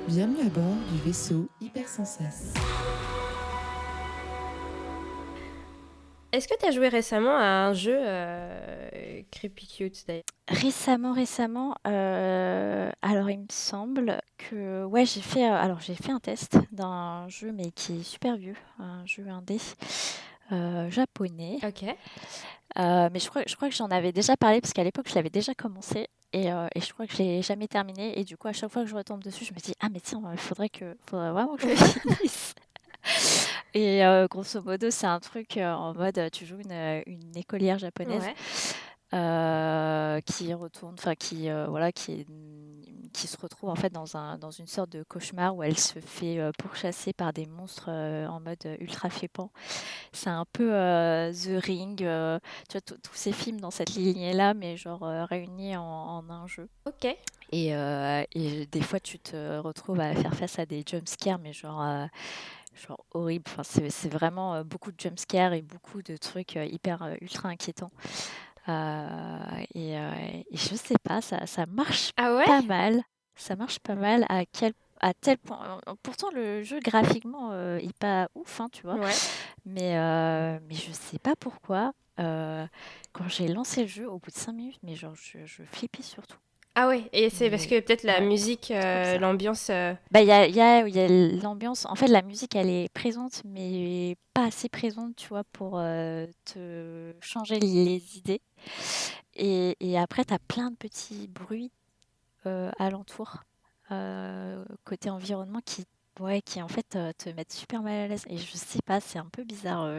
Bienvenue à bord du vaisseau Hypersensas. Est-ce que tu as joué récemment à un jeu Creepy Cute d'ailleurs? Récemment, alors il me semble que ouais, j'ai fait un test d'un jeu, mais qui est super vieux, un jeu indé, japonais. Ok. Mais je crois que j'en avais déjà parlé parce qu'à l'époque, je l'avais déjà commencé et je crois que je l'ai jamais terminé et du coup, à chaque fois que je retombe dessus, je me dis: «Ah mais tiens, faudrait vraiment que je le finisse». Et grosso modo, c'est un truc, en mode, tu joues une écolière japonaise, Ouais. qui retourne enfin voilà, qui se retrouve en fait dans une sorte de cauchemar où elle se fait, pourchasser par des monstres, en mode, ultra flippant. C'est un peu, The Ring, tu vois, tous ces films dans cette lignée-là, mais genre, réunis en un jeu. Ok. Et des fois, tu te retrouves à faire face à des jumpscares, mais genre horribles. Enfin, c'est vraiment beaucoup de jumpscares et beaucoup de trucs hyper ultra inquiétants. Et je sais pas, ça marche Ah ouais? pas mal. Ça marche pas mal à tel point. Pourtant, le jeu graphiquement est pas ouf, hein, tu vois. Ouais. Mais je sais pas pourquoi. Quand j'ai lancé le jeu, au bout de 5 minutes, mais genre, je flippais surtout. Ah ouais. Et c'est parce Mais que peut-être la ouais, musique, trop bizarre. l'ambiance. Bah, il y a l'ambiance. En fait, la musique, elle est présente, mais pas assez présente, tu vois, pour te changer les idées. Et après, tu as plein de petits bruits alentour, côté environnement ouais, qui en fait te mettent super mal à l'aise. Et je sais pas, c'est un peu bizarre.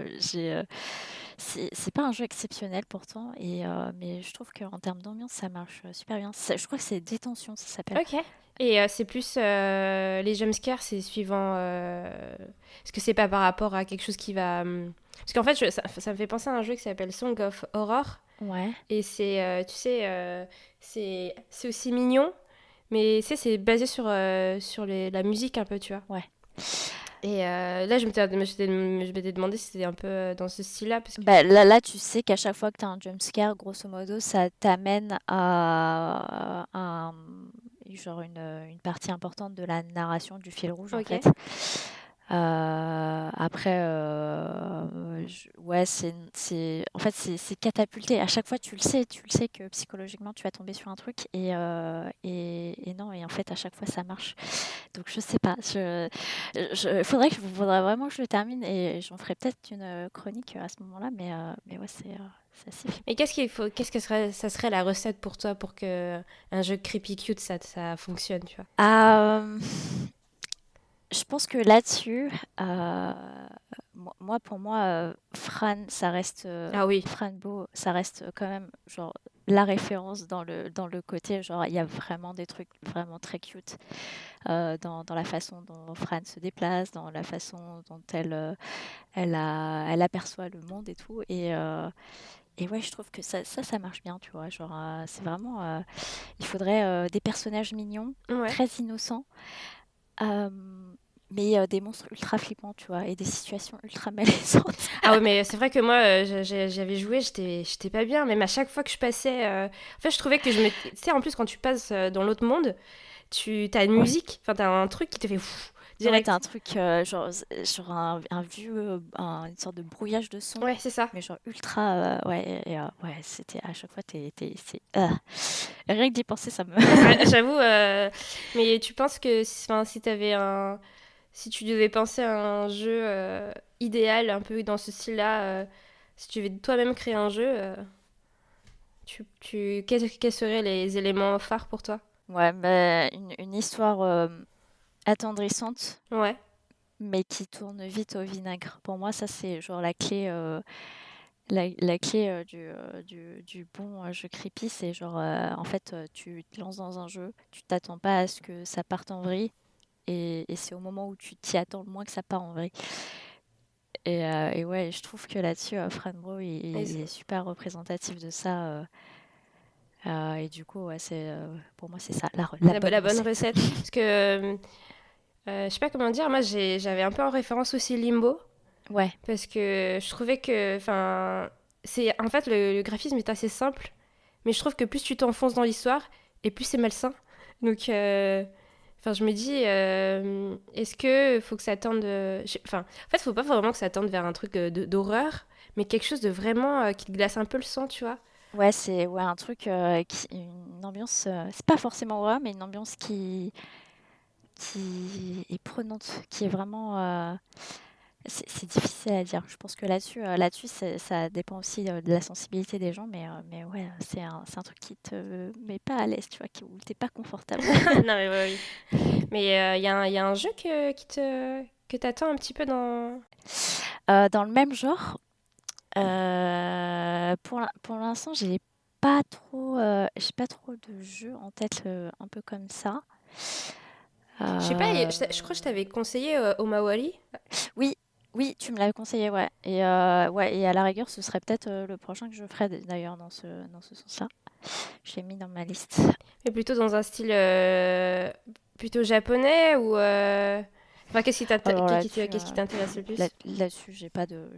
C'est pas un jeu exceptionnel pourtant, mais je trouve qu'en termes d'ambiance, ça marche super bien. Je crois que c'est Détention, ça s'appelle. Ok. Et c'est plus les jumpscares, c'est suivant. Est-ce que c'est pas par rapport à quelque chose qui va. Parce qu'en fait, ça me fait penser à un jeu qui s'appelle Song of Horror. Ouais. Et c'est, tu sais, c'est aussi mignon, mais tu sais, c'est basé sur la musique un peu, tu vois. Ouais. Et là, je m'étais demandé si c'était un peu dans ce style-là, parce que... Bah, là, tu sais qu'à chaque fois que tu as un jumpscare, grosso modo, ça t'amène à genre une partie importante de la narration, du fil rouge, en Ok. fait. Après, ouais, en fait, c'est catapulté. À chaque fois, tu le sais que psychologiquement, tu vas tomber sur un truc et non, et en fait, à chaque fois, ça marche. Donc, je sais pas. Faudrait vraiment que je le termine et j'en ferai peut-être une chronique à ce moment-là, mais ouais, c'est assez Et flippant. qu'est-ce que ça serait la recette pour toi pour que un jeu creepy cute, ça fonctionne, tu vois? Euh, je pense que là-dessus, pour moi, Ah oui. Fran Bo, ça reste quand même genre la référence dans le côté, genre il y a vraiment des trucs vraiment très cute dans la façon dont Fran se déplace, dans la façon dont elle aperçoit le monde et tout. Et ouais, je trouve que ça marche bien, tu vois. Genre, c'est vraiment, il faudrait des personnages mignons, Ouais. très innocents. euh, mais des monstres ultra flippants, tu vois, et des situations ultra malaisantes. Ah ouais, mais c'est vrai que moi, j'avais joué, j'étais pas bien, même à chaque fois que je passais... En fait, je trouvais que je me... Tu sais, en plus, quand tu passes dans l'autre monde, t'as une musique, enfin, t'as un truc qui te fait ouf, Ouais, t'as direct. un truc, genre un vieux, une sorte de brouillage de son, Ouais, c'est ça. mais genre ultra, ouais, ouais, c'était à chaque fois, rien que d'y penser, ça me... Ouais, j'avoue, mais tu penses que enfin, si t'avais un... Si tu devais penser à un jeu idéal, un peu dans ce style-là, si tu devais toi-même créer un jeu, quels seraient les éléments phares pour toi? Ouais, bah, une histoire attendrissante, Ouais. mais qui tourne vite au vinaigre. Pour moi, ça, c'est genre la clé, la clé du bon jeu creepy. C'est genre, en fait, tu te lances dans un jeu, tu t'attends pas à ce que ça parte en vrille, et c'est au moment où tu t'y attends le moins que ça part en vrille. Et ouais, je trouve que là-dessus, Fran Bro, Et il est super représentatif de ça. Et du coup, ouais, pour moi, c'est ça, la bonne la bonne recette. recette. Parce que, je sais pas comment dire, moi j'avais un peu en référence aussi Limbo. Ouais, Parce que je trouvais que, enfin, en fait, le graphisme est assez simple, mais je trouve que plus tu t'enfonces dans l'histoire, et plus c'est malsain. Donc, Enfin, je me dis, est-ce que faut que ça tende... Enfin, en fait, faut pas vraiment que ça tende vers un truc d'horreur, mais quelque chose de vraiment qui te glace un peu le sang, tu vois. Ouais, c'est un truc, une ambiance, c'est pas forcément horreur, mais une ambiance qui est prenante, qui est vraiment, c'est difficile à dire. Je pense que là-dessus, ça dépend aussi de la sensibilité des gens, mais ouais, c'est un truc qui te met pas à l'aise, tu vois, où t'es pas confortable. Non, mais oui. Mais il y a un jeu que t'attends un petit peu dans... Dans le même genre, pour l'instant, j'ai pas trop de jeux en tête un peu comme ça. Je sais pas, Euh, je crois que je t'avais conseillé Omawari. Oui, oui, tu me l'avais conseillé, ouais. Ouais, et à la rigueur, ce serait peut-être le prochain que je ferais d'ailleurs dans ce sens-là. Je l'ai mis dans ma liste. Mais plutôt dans un style plutôt japonais ou... Enfin, Alors là-dessus, qu'est-ce qui t'intéresse le plus? là-dessus, j'ai pas de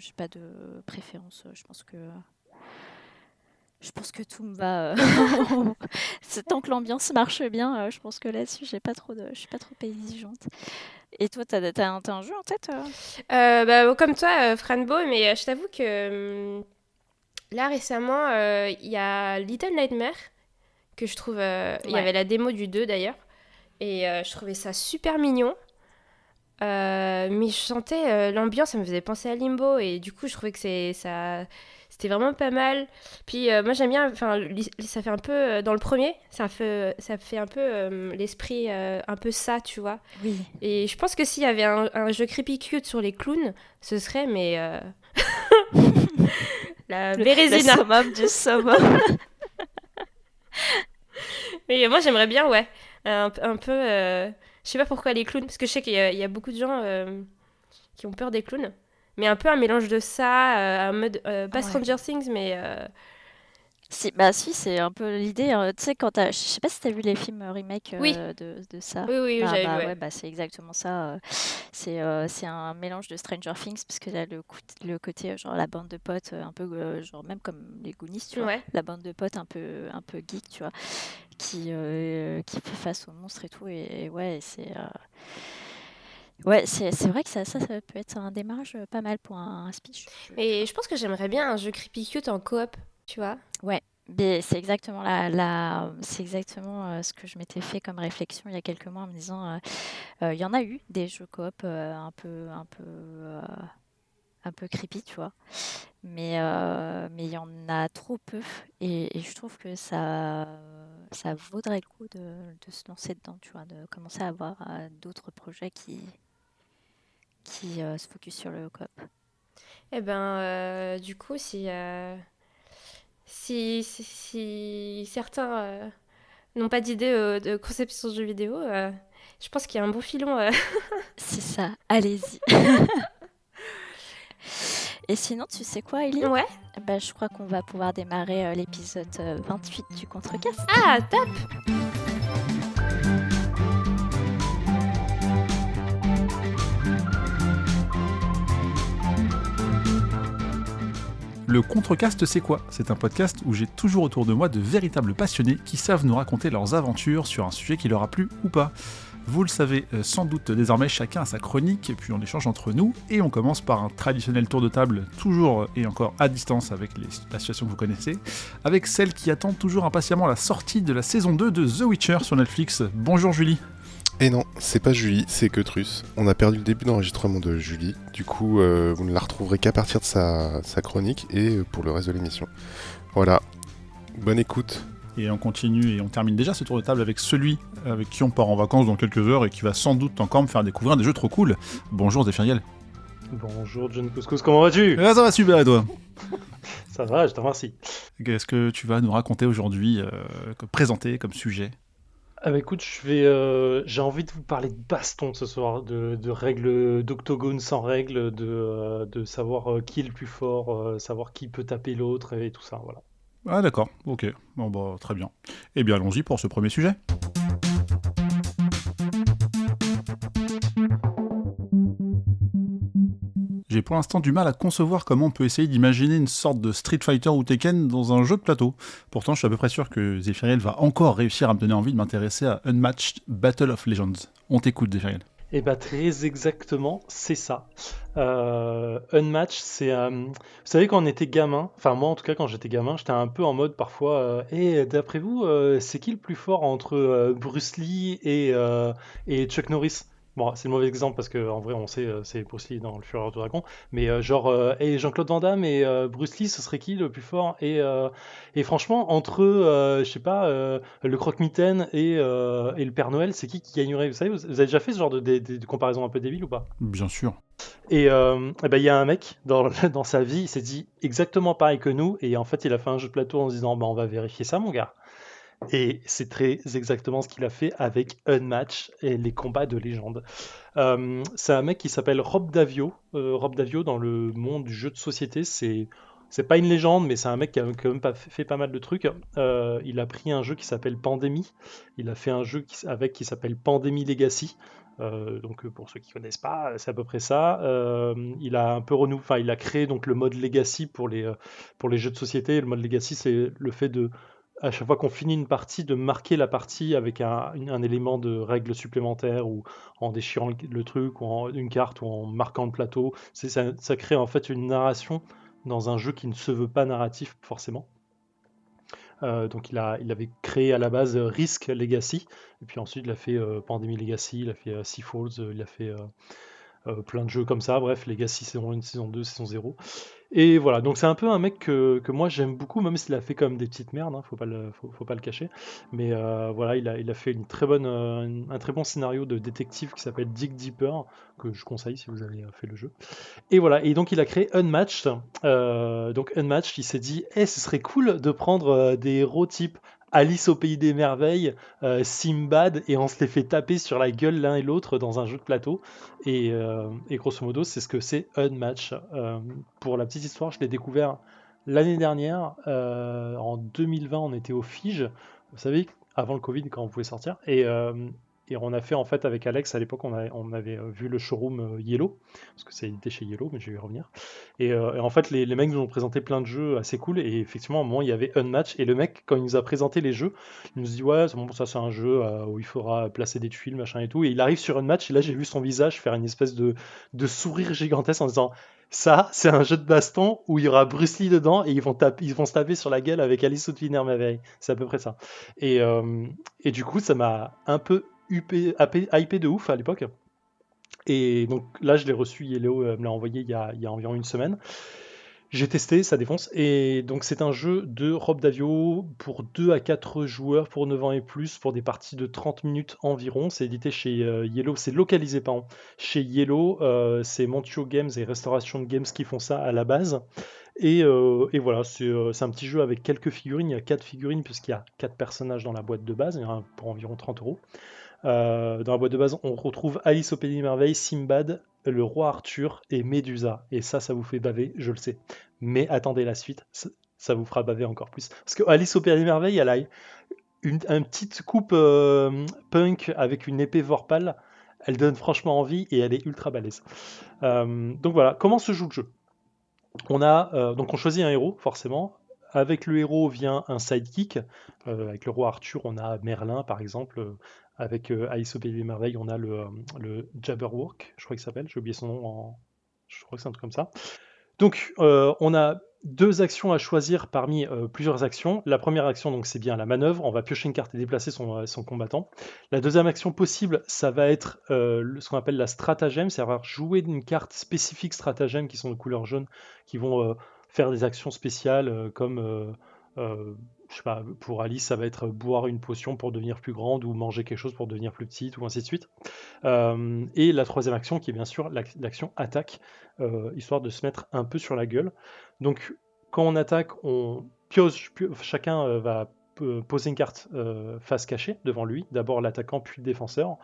préférence. Je pense que tout me va. Tant que l'ambiance marche bien, je pense que là-dessus, je suis pas trop exigeante. Et toi, t'as un jeu en tête Bah, comme toi, Franbo, mais je t'avoue que là récemment, il y a Little Nightmare, que je trouve... Il y Ouais. avait la démo du 2 d'ailleurs, et je trouvais ça super mignon. Mais je sentais l'ambiance, ça me faisait penser à Limbo et du coup je trouvais que c'était vraiment pas mal. Puis moi j'aime bien, enfin ça fait un peu dans le premier, ça fait un peu l'esprit un peu ça, tu vois. Oui. Et je pense que s'il y avait un jeu creepy cute sur les clowns, ce serait mais la Le Bérésina. summum du summum. Mais moi j'aimerais bien, ouais, un peu. Je sais pas pourquoi les clowns, parce que je sais il y a beaucoup de gens qui ont peur des clowns. Mais un peu un mélange de ça, un mode. Pas Ouais. Stranger Things, mais. Si, c'est un peu l'idée. Tu sais, je sais pas si t'as vu les films remake Oui, de ça. oui, j'avais vu, ouais. Ouais, bah c'est exactement ça. C'est un mélange de Stranger Things, parce que là, le côté, genre la bande de potes, un peu, genre même comme les Goonies, tu vois. Ouais. La bande de potes un peu geek, tu vois, qui fait face aux monstres et tout. Et ouais, ouais, c'est vrai que ça peut être un démarrage pas mal pour un speech. Mais je pense que j'aimerais bien un jeu creepy cute en coop, tu vois. Ouais, mais c'est exactement c'est exactement ce que je m'étais fait comme réflexion il y a quelques mois en me disant, il y en a eu des jeux coop un peu creepy, tu vois, mais il y en a trop peu et je trouve que ça vaudrait le coup de se lancer dedans, tu vois, de commencer à avoir d'autres projets qui se focus sur le coop. Eh ben, du coup, si certains n'ont pas d'idée de conception de jeux vidéo, je pense qu'il y a un bon filon. C'est ça, allez-y. Et sinon, tu sais quoi, Ellie? Ouais. Bah, je crois qu'on va pouvoir démarrer l'épisode 28 du Contrecast. Ah, top! Le Contrecast, c'est quoi ? C'est un podcast où j'ai toujours autour de moi de véritables passionnés qui savent nous raconter leurs aventures sur un sujet qui leur a plu ou pas. Vous le savez sans doute désormais, chacun a sa chronique, et puis on échange entre nous, et on commence par un traditionnel tour de table, toujours et encore à distance avec la situation que vous connaissez, avec celle qui attend toujours impatiemment la sortie de la saison 2 de The Witcher sur Netflix. Bonjour Julie. Et non, c'est pas Julie, c'est Queutrus. On a perdu le début d'enregistrement de Julie, du coup vous ne la retrouverez qu'à partir de sa chronique et pour le reste de l'émission. Voilà, bonne écoute. Et on continue et on termine déjà ce tour de table avec celui avec qui on part en vacances dans quelques heures et qui va sans doute encore me faire découvrir des jeux trop cool. Bonjour Zéphiriel. Bonjour John Couscous, comment vas-tu ? Ça va super et toi ? Ça va, je te remercie. Qu'est-ce que tu vas nous raconter aujourd'hui, présenter comme sujet ? Ah bah écoute, j'ai envie de vous parler de baston ce soir, de règles d'octogone sans règles, de savoir qui est le plus fort, savoir qui peut taper l'autre et tout ça, voilà. Ah d'accord, ok, bon bah très bien. Eh bien allons-y pour ce premier sujet. J'ai j'ai pour l'instant du mal à concevoir comment on peut essayer d'imaginer une sorte de Street Fighter ou Tekken dans un jeu de plateau. Pourtant, je suis à peu près sûr que Zephyriel va encore réussir à me donner envie de m'intéresser à Unmatched Battle of Legends. On t'écoute, Zephyriel. Et bah très exactement, c'est ça. Unmatch, c'est... vous savez, quand on était gamin, enfin moi en tout cas quand j'étais gamin, j'étais un peu en mode parfois, et d'après vous, c'est qui le plus fort entre Bruce Lee et Chuck Norris? Bon, c'est le mauvais exemple parce que en vrai on sait c'est Bruce Lee dans Le Fureur du Dragon, mais et Jean-Claude Van Damme et Bruce Lee, ce serait qui le plus fort? Et franchement, entre je sais pas, le croque-mitaine et le Père Noël, c'est qui gagnerait? Vous savez, vous avez déjà fait ce genre de comparaison un peu débile ou pas? Bien sûr. Et ben, il y a un mec dans sa vie, il s'est dit exactement pareil que nous, et en fait, il a fait un jeu de plateau en se disant, bah, on va vérifier ça, mon gars. Et c'est très exactement ce qu'il a fait avec Unmatch et les combats de légende. C'est un mec qui s'appelle Rob Davio. Rob Davio, dans le monde du jeu de société, c'est pas une légende, mais c'est un mec qui a quand même fait pas mal de trucs. Il a pris un jeu qui s'appelle Pandémie. Il a fait un jeu qui s'appelle Pandémie Legacy. Donc pour ceux qui connaissent pas, c'est à peu près ça. Il a un peu enfin il a créé donc le mode Legacy pour les jeux de société. Le mode Legacy, c'est le fait de à chaque fois qu'on finit une partie, de marquer la partie avec un élément de règle supplémentaire ou en déchirant le truc ou en une carte ou en marquant le plateau. Ça crée en fait une narration dans un jeu qui ne se veut pas narratif forcément. Donc il avait créé à la base Risk Legacy, et puis ensuite il a fait Pandemic Legacy, il a fait Sea Falls, il a fait plein de jeux comme ça, bref, Legacy saison 1, saison 2, saison 0. Et voilà, donc c'est un peu un mec que moi j'aime beaucoup, même s'il a fait comme des petites merdes, hein, faut pas le cacher. Mais voilà, il a fait un très bon scénario de détective qui s'appelle Dig Deeper, que je conseille si vous avez fait le jeu. Et voilà, et donc il a créé Unmatched. Donc Unmatched, il s'est dit, ce serait cool de prendre des héros type Alice au pays des merveilles, Simbad, et on se les fait taper sur la gueule l'un et l'autre dans un jeu de plateau. Et grosso modo, c'est ce que c'est Unmatched. Pour la petite histoire, je l'ai découvert l'année dernière. En 2020, on était au Fige. Vous savez, avant le Covid, quand on pouvait sortir. Et on a fait, en fait, avec Alex, à l'époque, on avait vu le showroom Yellow, parce que ça était chez Yellow, mais je vais y revenir. Et en fait, les mecs nous ont présenté plein de jeux assez cool, et effectivement, à un moment, il y avait Unmatch, et le mec, quand il nous a présenté les jeux, il nous dit, ouais, c'est bon, ça c'est un jeu où il faudra placer des tuiles, machin et tout, et il arrive sur Unmatch, et là, j'ai vu son visage faire une espèce de sourire gigantesque en disant, ça, c'est un jeu de baston où il y aura Bruce Lee dedans, et ils vont se taper sur la gueule avec Alice au pays des merveilles. C'est à peu près ça. Et du coup, ça m'a un peu hypé de ouf à l'époque. Et donc là, je l'ai reçu, Yellow me l'a envoyé il y a environ une semaine. J'ai testé, ça défonce. Et donc c'est un jeu de Rob Davio pour 2 à 4 joueurs pour 9 ans et plus, pour des parties de 30 minutes environ. C'est édité chez Yellow, c'est localisé pardon, chez Yellow. C'est Montio Games et Restoration Games qui font ça à la base. Et voilà, c'est un petit jeu avec quelques figurines. Il y a 4 figurines puisqu'il y a 4 personnages dans la boîte de base, pour environ 30 euros. Dans la boîte de base, on retrouve Alice au Pays des Merveilles, Simbad, le roi Arthur et Médusa. Et ça vous fait baver, je le sais. Mais attendez la suite, ça vous fera baver encore plus. Parce que Alice au Pays des Merveilles, elle a une petite coupe punk avec une épée Vorpal. Elle donne franchement envie et elle est ultra balèze. Donc voilà, comment se joue le jeu? Donc on choisit un héros, forcément. Avec le héros vient un sidekick. Avec le roi Arthur, on a Merlin, par exemple. Avec Alice au Pays des Merveilles, on a le Jabberwock, je crois qu'il s'appelle. J'ai oublié son nom. Je crois que c'est un truc comme ça. Donc, on a 2 actions à choisir parmi plusieurs actions. La première action, donc, c'est bien la manœuvre. On va piocher une carte et déplacer son combattant. La deuxième action possible, ça va être ce qu'on appelle la stratagème, c'est-à-dire jouer une carte spécifique stratagème qui sont de couleur jaune, qui vont faire des actions spéciales comme, je sais pas, pour Alice, ça va être boire une potion pour devenir plus grande ou manger quelque chose pour devenir plus petite ou ainsi de suite. Et la troisième action qui est bien sûr l'action attaque, histoire de se mettre un peu sur la gueule. Donc quand on attaque, chacun va poser une carte face cachée devant lui, d'abord l'attaquant puis le défenseur.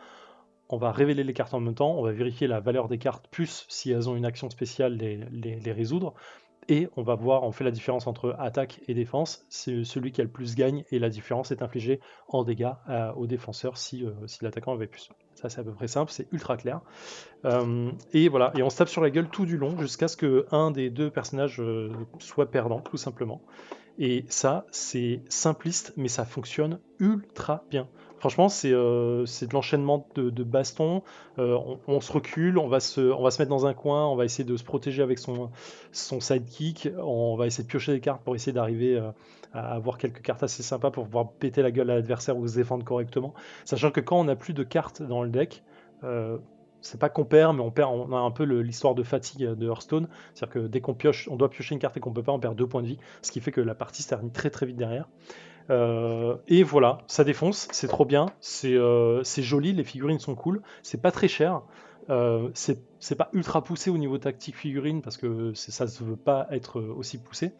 On va révéler les cartes en même temps, on va vérifier la valeur des cartes, plus si elles ont une action spéciale, les résoudre. Et on fait la différence entre attaque et défense. C'est celui qui a le plus gagne et la différence est infligée en dégâts au défenseur si l'attaquant avait plus. Ça, c'est à peu près simple, c'est ultra clair. Et voilà, et on se tape sur la gueule tout du long jusqu'à ce que un des deux personnages soit perdant, tout simplement. Et ça, c'est simpliste, mais ça fonctionne ultra bien. Franchement, c'est de l'enchaînement de bastons. On se recule, on va se mettre dans un coin, on va essayer de se protéger avec son sidekick. On va essayer de piocher des cartes pour essayer d'arriver à avoir quelques cartes assez sympas pour pouvoir péter la gueule à l'adversaire ou se défendre correctement. Sachant que quand on n'a plus de cartes dans le deck, c'est pas qu'on perd, mais on a un peu l'histoire de fatigue de Hearthstone. C'est-à-dire que dès qu'on pioche, on doit piocher une carte et qu'on peut pas, on perd 2 points de vie, ce qui fait que la partie se termine très très vite derrière. Et voilà, ça défonce, c'est trop bien, c'est joli, les figurines sont cool, c'est pas très cher, c'est pas ultra poussé au niveau tactique figurine parce que ça se veut pas être aussi poussé,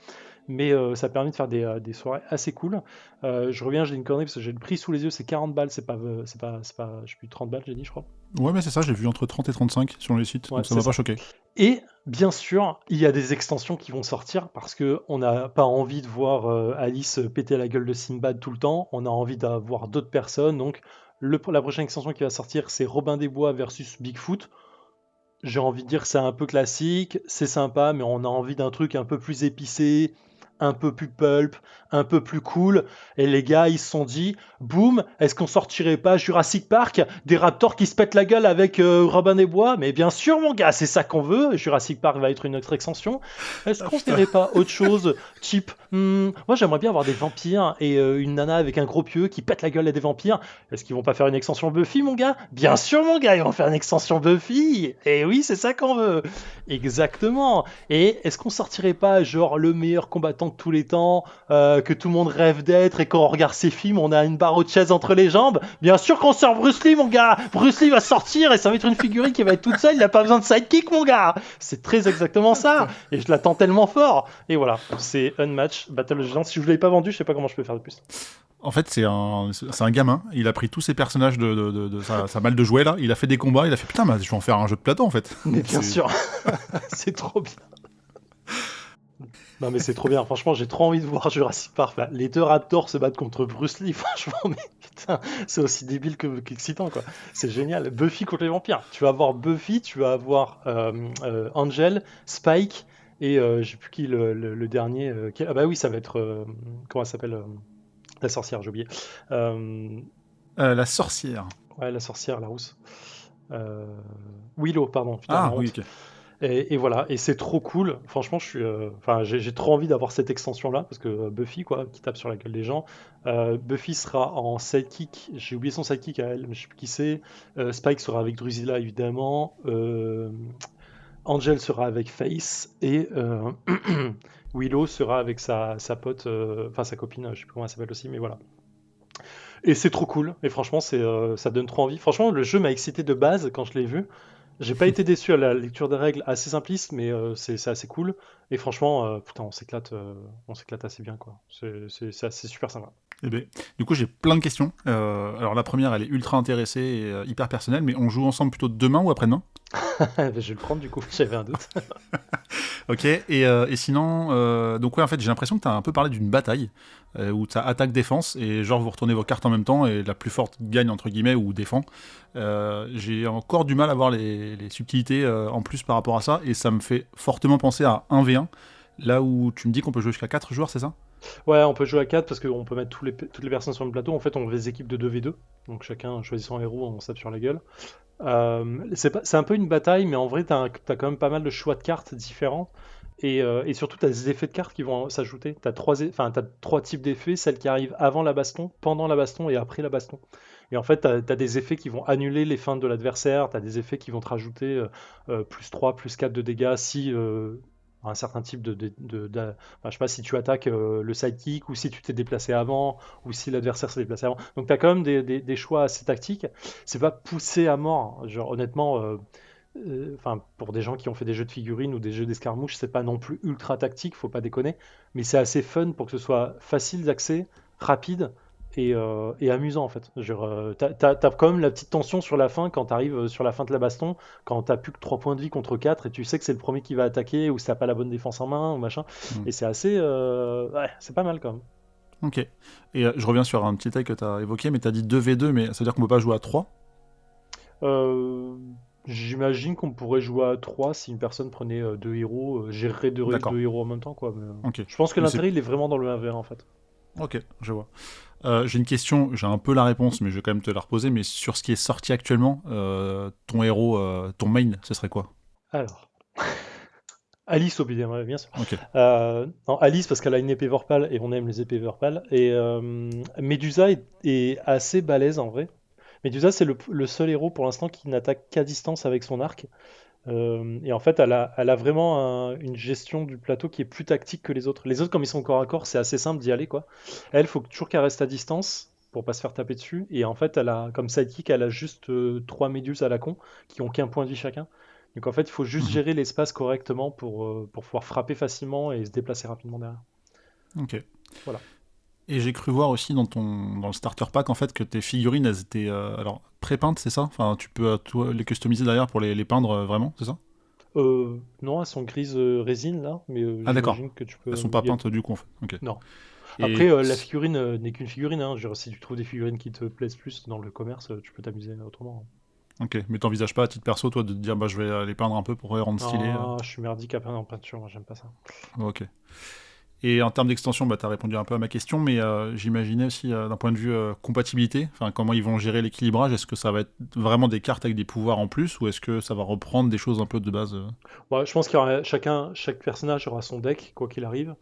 mais ça permet de faire des soirées assez cool. Je reviens, j'ai une connerie parce que j'ai le prix sous les yeux, c'est 40 balles, c'est pas, je sais plus, 30 balles j'ai dit je crois. Ouais, mais c'est ça, j'ai vu entre 30 et 35 sur les sites, Ouais, donc ça c'est m'a pas ça. choqué. Et bien sûr, il y a des extensions qui vont sortir parce qu'on n'a pas envie de voir Alice péter la gueule de Sinbad tout le temps. On a envie d'avoir d'autres personnes. Donc, la prochaine extension qui va sortir, c'est Robin des Bois versus Bigfoot. J'ai envie de dire que c'est un peu classique, c'est sympa, mais on a envie d'un truc un peu plus épicé, un peu plus pulp, un peu plus cool. Et les gars, ils se sont dit, boum, est-ce qu'on sortirait pas Jurassic Park, des raptors qui se pètent la gueule avec Robin des Bois? Mais bien sûr, mon gars, c'est ça qu'on veut. Jurassic Park va être une autre extension. Est-ce qu'on verrait pas autre chose, type, moi j'aimerais bien avoir des vampires et une nana avec un gros pieu qui pète la gueule à des vampires. Est-ce qu'ils vont pas faire une extension Buffy, mon gars? Bien sûr, mon gars, ils vont faire une extension Buffy. Et oui, c'est ça qu'on veut. Exactement. Et est-ce qu'on sortirait pas genre le meilleur combattant de tous les temps, que tout le monde rêve d'être, et quand on regarde ces films, on a une barre de chaise entre les jambes? Bien sûr qu'on sort Bruce Lee, mon gars. Bruce Lee va sortir et ça va être une figurine qui va être toute seule. Il n'a pas besoin de sidekick, mon gars. C'est très exactement ça. Et je l'attends tellement fort. Et voilà, c'est Unmatch Battle of Giants. Si je vous l'avais pas vendu, je sais pas comment je peux faire de plus. En fait, c'est un gamin, il a pris tous ses personnages de sa malle de jouets là, il a fait des combats, il a fait putain, bah, je vais en faire un jeu de plateau en fait. Mais bien C'est- sûr, c'est trop bien. Non mais c'est trop bien, franchement j'ai trop envie de voir Jurassic Park là. Les deux raptors se battent contre Bruce Lee, franchement mais putain, c'est aussi débile qu'excitant quoi. C'est génial. Buffy contre les vampires. Tu vas avoir Buffy, tu vas avoir Angel, Spike et je sais plus qui le dernier. Ah bah oui ça va être comment elle s'appelle la sorcière, j'ai oublié. La sorcière. Ouais la sorcière, la rousse. Willow pardon. Putain, Ah la oui, honte. ok. Et voilà, et c'est trop cool. Franchement, j'ai trop envie d'avoir cette extension-là parce que Buffy, quoi, qui tape sur la gueule des gens. Buffy sera en sidekick. J'ai oublié son sidekick à elle, mais je sais plus qui c'est. Spike sera avec Drusilla, évidemment. Angel sera avec Face et Willow sera avec sa pote, enfin sa copine, je sais plus comment elle s'appelle aussi, mais voilà. Et c'est trop cool. Et franchement, ça donne trop envie. Franchement, le jeu m'a excité de base quand je l'ai vu. J'ai pas été déçu à la lecture des règles, assez simpliste, mais c'est assez cool. Et franchement, putain, on s'éclate assez bien, quoi. C'est super sympa. Eh ben, du coup, j'ai plein de questions. Alors la première, elle est ultra intéressée et hyper personnelle, mais on joue ensemble plutôt demain ou après-demain? Je vais le prendre du coup, j'avais un doute. Ok, et sinon, donc ouais, en fait, j'ai l'impression que tu as un peu parlé d'une bataille où tu as attaque-défense et genre vous retournez vos cartes en même temps et la plus forte gagne, entre guillemets, ou défend. J'ai encore du mal à voir les subtilités en plus par rapport à ça et ça me fait fortement penser à 1v1, là où tu me dis qu'on peut jouer jusqu'à 4 joueurs, c'est ça? Ouais, on peut jouer à 4 parce qu'on peut mettre toutes les personnes sur le plateau. En fait, on fait des équipes de 2v2, donc chacun choisit son héros, on se tape sur la gueule. C'est un peu une bataille, mais en vrai, t'as quand même pas mal de choix de cartes différents. Et surtout, t'as des effets de cartes qui vont s'ajouter. T'as trois types d'effets, celles qui arrivent avant la baston, pendant la baston et après la baston. Et en fait, t'as des effets qui vont annuler les feintes de l'adversaire, t'as des effets qui vont te rajouter plus 3, plus 4 de dégâts si un certain type enfin, je sais pas, si tu attaques le sidekick ou si tu t'es déplacé avant ou si l'adversaire s'est déplacé avant. Donc t'as quand même des choix assez tactiques. C'est pas poussé à mort, hein. Genre honnêtement, enfin pour des gens qui ont fait des jeux de figurines ou des jeux d'escarmouche, c'est pas non plus ultra tactique, faut pas déconner, mais c'est assez fun pour que ce soit facile d'accès, rapide et amusant en fait. Genre, t'as quand même la petite tension sur la fin quand t'arrives sur la fin de la baston, quand t'as plus que 3 points de vie contre 4 et tu sais que c'est le premier qui va attaquer ou si t'as pas la bonne défense en main ou machin. Mm. Et c'est assez. Ouais, c'est pas mal quand même. Ok. Et je reviens sur un petit détail que tu as évoqué, mais tu as dit 2v2, mais ça veut dire qu'on peut pas jouer à 3? Euh, J'imagine qu'on pourrait jouer à 3 si une personne prenait deux héros, gérerait D'accord. deux héros en même temps quoi. Mais, Ok. je pense que Mais c'est... l'intérêt il est vraiment dans le 1v1 en fait. Ok, je vois. J'ai une question, j'ai un peu la réponse, mais je vais quand même te la reposer. Mais sur ce qui est sorti actuellement, ton héros, ton main, ce serait quoi? Alors. Alice au BDM, ouais, bien sûr. Ok. Non, Alice parce qu'elle a une épée Vorpal et on aime les épées Vorpal. Et Medusa est assez balèze en vrai. Medusa c'est le seul héros pour l'instant qui n'attaque qu'à distance avec son arc. Et en fait elle a vraiment une gestion du plateau qui est plus tactique que les autres. Les autres comme ils sont corps à corps c'est assez simple d'y aller quoi. Elle faut toujours qu'elle reste à distance pour pas se faire taper dessus. Et en fait elle a comme sidekick elle a juste 3 méduses à la con qui ont qu'un point de vie chacun. Donc en fait, il faut juste Mhm. gérer l'espace correctement pour pouvoir frapper facilement et se déplacer rapidement derrière. Ok. Voilà. Et j'ai cru voir aussi dans le starter pack en fait que tes figurines elles étaient alors pré-peintes, c'est ça? Enfin, tu peux toi, les customiser derrière pour les peindre vraiment, c'est ça? Non, elles sont grises résine là, mais Ah d'accord. j'imagine que tu Elles peux. sont pas peintes du coup en fait. Ok. Non. Après, Et la figurine n'est qu'une figurine. Hein. Genre, si tu trouves des figurines qui te plaisent plus dans le commerce, tu peux t'amuser autrement. ok, mais t'envisages pas à titre perso toi de te dire bah je vais les peindre un peu pour les rendre stylés. Ah, je suis merdique à peindre en peinture, moi j'aime pas ça. Ok. Et en termes d'extension, bah, tu as répondu un peu à ma question, mais j'imaginais aussi d'un point de vue compatibilité, enfin comment ils vont gérer l'équilibrage, est-ce que ça va être vraiment des cartes avec des pouvoirs en plus, ou est-ce que ça va reprendre des choses un peu de base Bon, je pense qu'il y aura chaque personnage aura son deck, quoi qu'il arrive.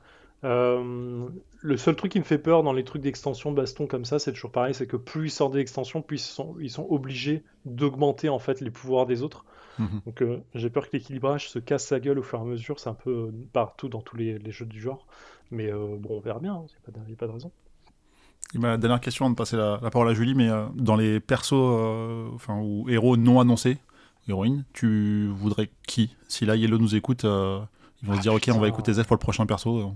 Euh, le seul truc qui me fait peur dans les trucs d'extension baston comme ça, c'est toujours pareil, c'est que plus ils sortent des extensions, plus ils sont obligés d'augmenter en fait les pouvoirs des autres. Mhm. Donc j'ai peur que l'équilibrage se casse sa gueule au fur et à mesure, c'est un peu partout dans tous les jeux du genre. Mais bon, on verra bien, il n'y a pas de raison. Et ma dernière question, avant de passer la parole à Julie, mais dans les persos enfin, ou héros non annoncés, héroïnes, tu voudrais qui? Si là Yellow nous écoute, ils vont se Ah dire ok, on va putain, écouter Zef pour le prochain perso.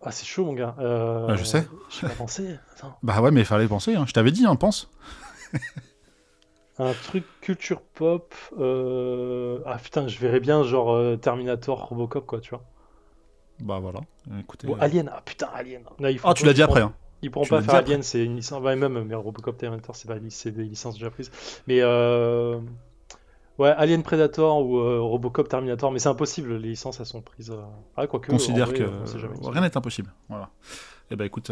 ah c'est chaud mon gars. Ah, je sais. J'ai pas pensé. Attends. Bah ouais, mais il fallait penser, hein. Je t'avais dit, hein, pense. Un truc culture pop. Ah putain, je verrais bien genre Terminator, Robocop quoi, tu vois. Bah voilà, écoutez. Bon, Alien, ah putain, Alien. Là, Ah, tu l'as dit après, hein. Ils pourront Tu pas l'as dit faire après. Alien, c'est une licence. Ouais, même, mais Robocop Terminator, c'est des licences déjà prises. Mais ouais, Alien Predator ou Robocop Terminator, mais c'est impossible, les licences elles sont prises. Ah, quoique, en Considère vrai, que on sait jamais. rien n'est impossible. Voilà. Eh ben écoute,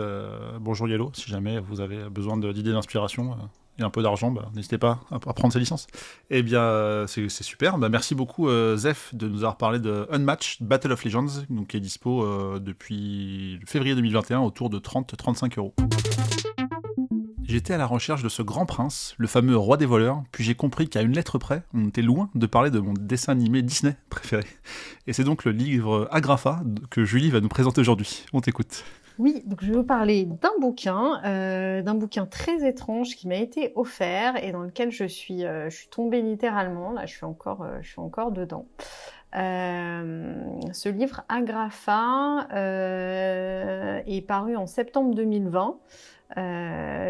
bonjour Yellow, si jamais vous avez besoin d'idées d'inspiration et un peu d'argent, bah, n'hésitez pas à prendre ces licences. Eh bien, c'est super. Bah, merci beaucoup Zef de nous avoir parlé de Unmatched Battle of Legends, donc, qui est dispo depuis février 2021 autour de 30-35 euros. J'étais à la recherche de ce grand prince, le fameux roi des voleurs, puis j'ai compris qu'à une lettre près, on était loin de parler de mon dessin animé Disney préféré. Et c'est donc le livre Agrapha que Julie va nous présenter aujourd'hui. On t'écoute. Oui, donc je vais vous parler d'un bouquin très étrange qui m'a été offert et dans lequel je suis tombée littéralement. Là, je suis encore dedans. Ce livre Agrapha est paru en septembre 2020.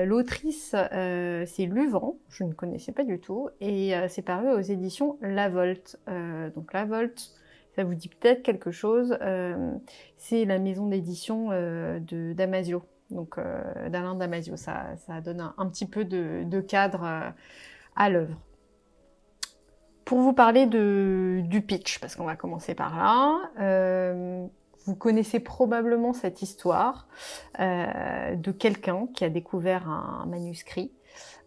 L'autrice, c'est Luvent, je ne connaissais pas du tout, et c'est paru aux éditions La Volte. Donc La Volte, ça vous dit peut-être quelque chose. C'est la maison d'édition d'Amasio, donc d'Alain Damasio. Ça donne un petit peu de cadre à l'œuvre. Pour vous parler du pitch, parce qu'on va commencer par là, vous connaissez probablement cette histoire de quelqu'un qui a découvert un manuscrit.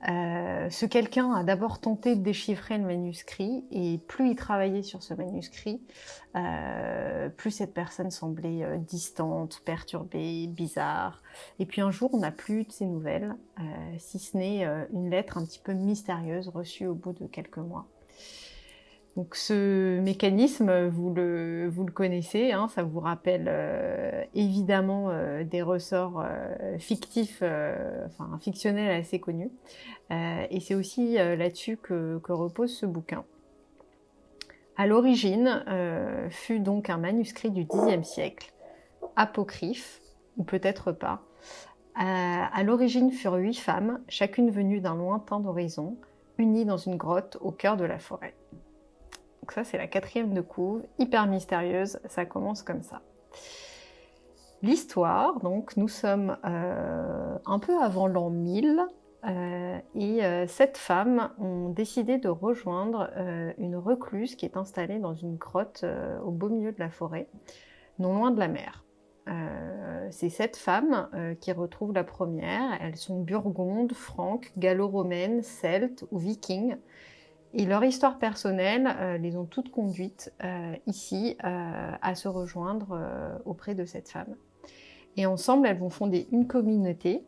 Ce quelqu'un a d'abord tenté de déchiffrer le manuscrit et plus il travaillait sur ce manuscrit, plus cette personne semblait distante, perturbée, bizarre. Et puis un jour, on n'a plus de ses nouvelles, si ce n'est une lettre un petit peu mystérieuse reçue au bout de quelques mois. Donc ce mécanisme, vous le connaissez, hein, ça vous rappelle évidemment des ressorts fictifs, enfin fictionnels assez connus. Et c'est aussi là-dessus que repose ce bouquin. À l'origine, fut donc un manuscrit du Xe siècle, apocryphe, ou peut-être pas, À l'origine furent 8 femmes, chacune venue d'un lointain horizon, unies dans une grotte au cœur de la forêt. Donc ça, c'est la 4e de couve, hyper mystérieuse, ça commence comme ça. L'histoire, donc, nous sommes un peu avant l'an 1000, et 7 femmes ont décidé de rejoindre une recluse qui est installée dans une grotte au beau milieu de la forêt, non loin de la mer. Ces 7 femmes qui retrouvent la première, elles sont burgondes, franques, gallo-romaines, celtes ou vikings. Et leur histoire personnelle les ont toutes conduites ici à se rejoindre auprès de cette femme. Et ensemble, elles vont fonder une communauté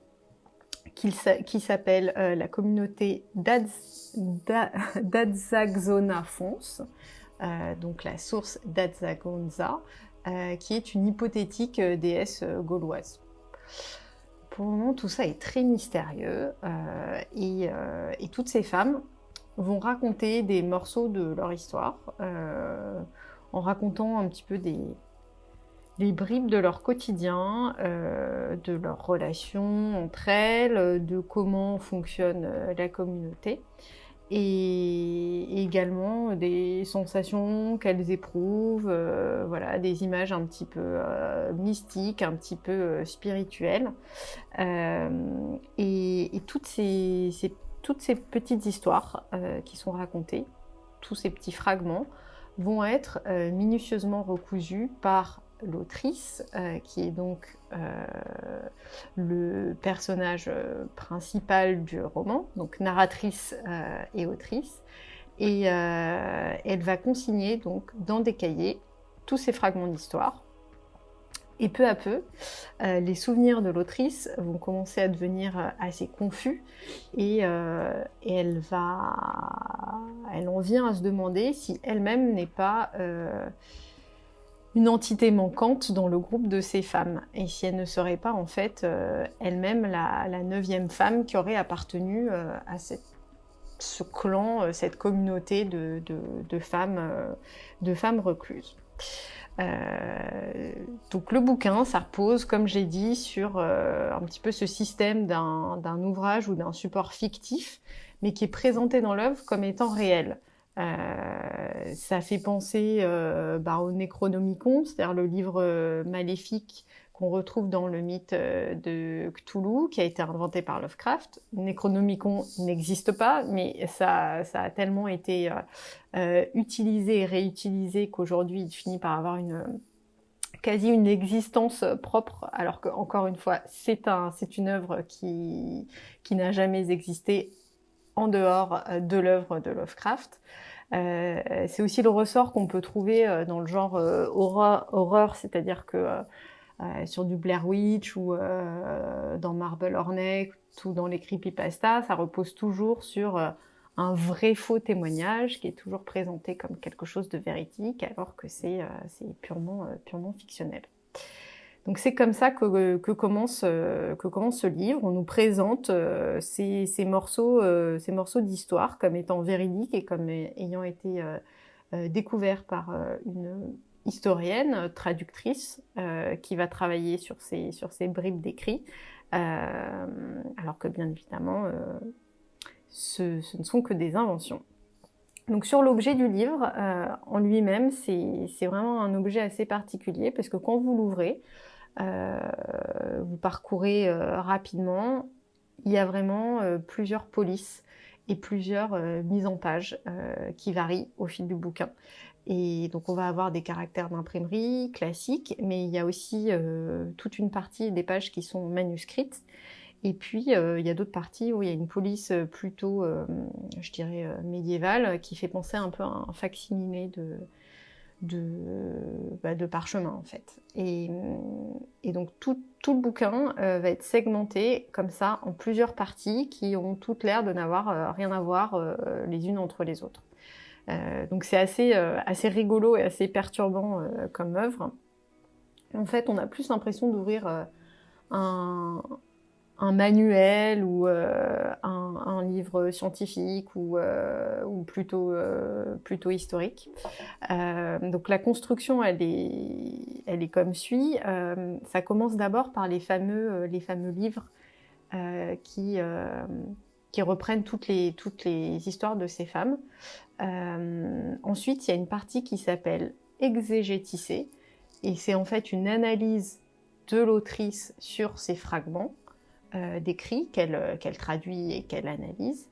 qui s'appelle la communauté d'Adzaghzona Fons, donc la source d'Adzaghonza, qui est une hypothétique déesse gauloise. Pour le moment, tout ça est très mystérieux et toutes ces femmes vont raconter des morceaux de leur histoire en racontant un petit peu des bribes de leur quotidien, de leurs relations entre elles, de comment fonctionne la communauté et également des sensations qu'elles éprouvent, voilà, des images un petit peu mystiques, un petit peu spirituelles. Et toutes ces petites histoires qui sont racontées, tous ces petits fragments, vont être minutieusement recousus par l'autrice, qui est donc le personnage principal du roman, donc narratrice et autrice, et elle va consigner donc dans des cahiers tous ces fragments d'histoire. Et peu à peu, les souvenirs de l'autrice vont commencer à devenir assez confus et elle en vient à se demander si elle-même n'est pas une entité manquante dans le groupe de ces femmes et si elle ne serait pas en fait elle-même la 9e femme qui aurait appartenu à ce clan, cette communauté de femmes recluses. Donc le bouquin, ça repose, comme j'ai dit, sur un petit peu ce système d'un ouvrage ou d'un support fictif, mais qui est présenté dans l'œuvre comme étant réel. Ça fait penser au Necronomicon, c'est-à-dire le livre maléfique qu'on retrouve dans le mythe de Cthulhu, qui a été inventé par Lovecraft. Necronomicon n'existe pas, mais ça a tellement été utilisé et réutilisé qu'aujourd'hui il finit par avoir quasi une existence propre, alors que, encore une fois, c'est une œuvre qui n'a jamais existé en dehors de l'œuvre de Lovecraft. C'est aussi le ressort qu'on peut trouver dans le genre horreur, c'est-à-dire que sur du Blair Witch ou dans Marble Hornet ou dans les creepypasta, ça repose toujours sur un vrai faux témoignage qui est toujours présenté comme quelque chose de véridique alors que c'est purement fictionnel. Donc c'est comme ça que commence ce livre. On nous présente ces morceaux d'histoire comme étant véridiques et comme ayant été découverts par une historienne, traductrice, qui va travailler sur ces bribes d'écrits, alors que bien évidemment, ce ne sont que des inventions. Donc sur l'objet du livre en lui-même, c'est vraiment un objet assez particulier parce que quand vous l'ouvrez, vous parcourez rapidement, il y a vraiment plusieurs polices et plusieurs mises en page qui varient au fil du bouquin. Et donc on va avoir des caractères d'imprimerie classiques, mais il y a aussi toute une partie des pages qui sont manuscrites. Et puis il y a d'autres parties où il y a une police plutôt, je dirais, médiévale, qui fait penser un peu à un facsimilé de parchemin en fait. Et donc tout le bouquin va être segmenté comme ça en plusieurs parties qui ont toutes l'air de n'avoir rien à voir les unes entre les autres. Donc c'est assez rigolo et assez perturbant comme œuvre. En fait, on a plus l'impression d'ouvrir un manuel ou un livre scientifique ou plutôt historique. Donc la construction, elle est comme suit. Ça commence d'abord par les fameux livres qui reprennent toutes les histoires de ces femmes. Ensuite, il y a une partie qui s'appelle exégétisée, et c'est en fait une analyse de l'autrice sur ces fragments d'écrits qu'elle traduit et qu'elle analyse.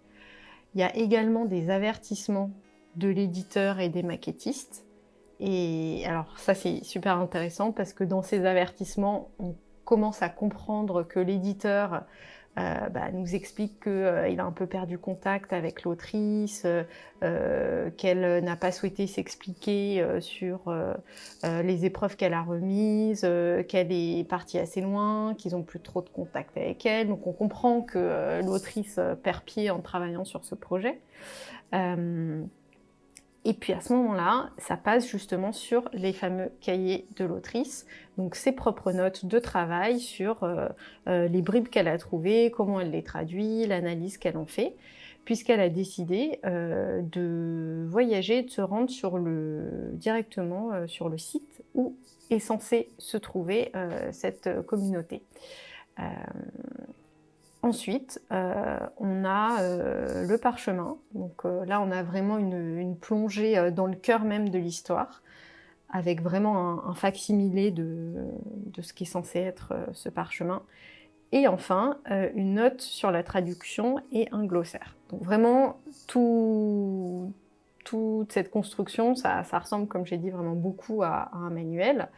Il y a également des avertissements de l'éditeur et des maquettistes. Et alors ça, c'est super intéressant parce que dans ces avertissements, on commence à comprendre que l'éditeur nous explique qu'il a un peu perdu contact avec l'autrice, qu'elle n'a pas souhaité s'expliquer sur les épreuves qu'elle a remises, qu'elle est partie assez loin, qu'ils n'ont plus trop de contact avec elle. Donc on comprend que l'autrice perd pied en travaillant sur ce projet. Et puis à ce moment-là, ça passe justement sur les fameux cahiers de l'autrice, donc ses propres notes de travail sur les bribes qu'elle a trouvées, comment elle les traduit, l'analyse qu'elle en fait, puisqu'elle a décidé de voyager, de se rendre directement sur le site où est censée se trouver cette communauté. Ensuite, on a le parchemin. Donc là, on a vraiment une plongée dans le cœur même de l'histoire, avec vraiment un fac-similé de ce qui est censé être ce parchemin. Et enfin, une note sur la traduction et un glossaire. Donc vraiment, toute cette construction, ça ressemble, comme j'ai dit, vraiment beaucoup à un manuel.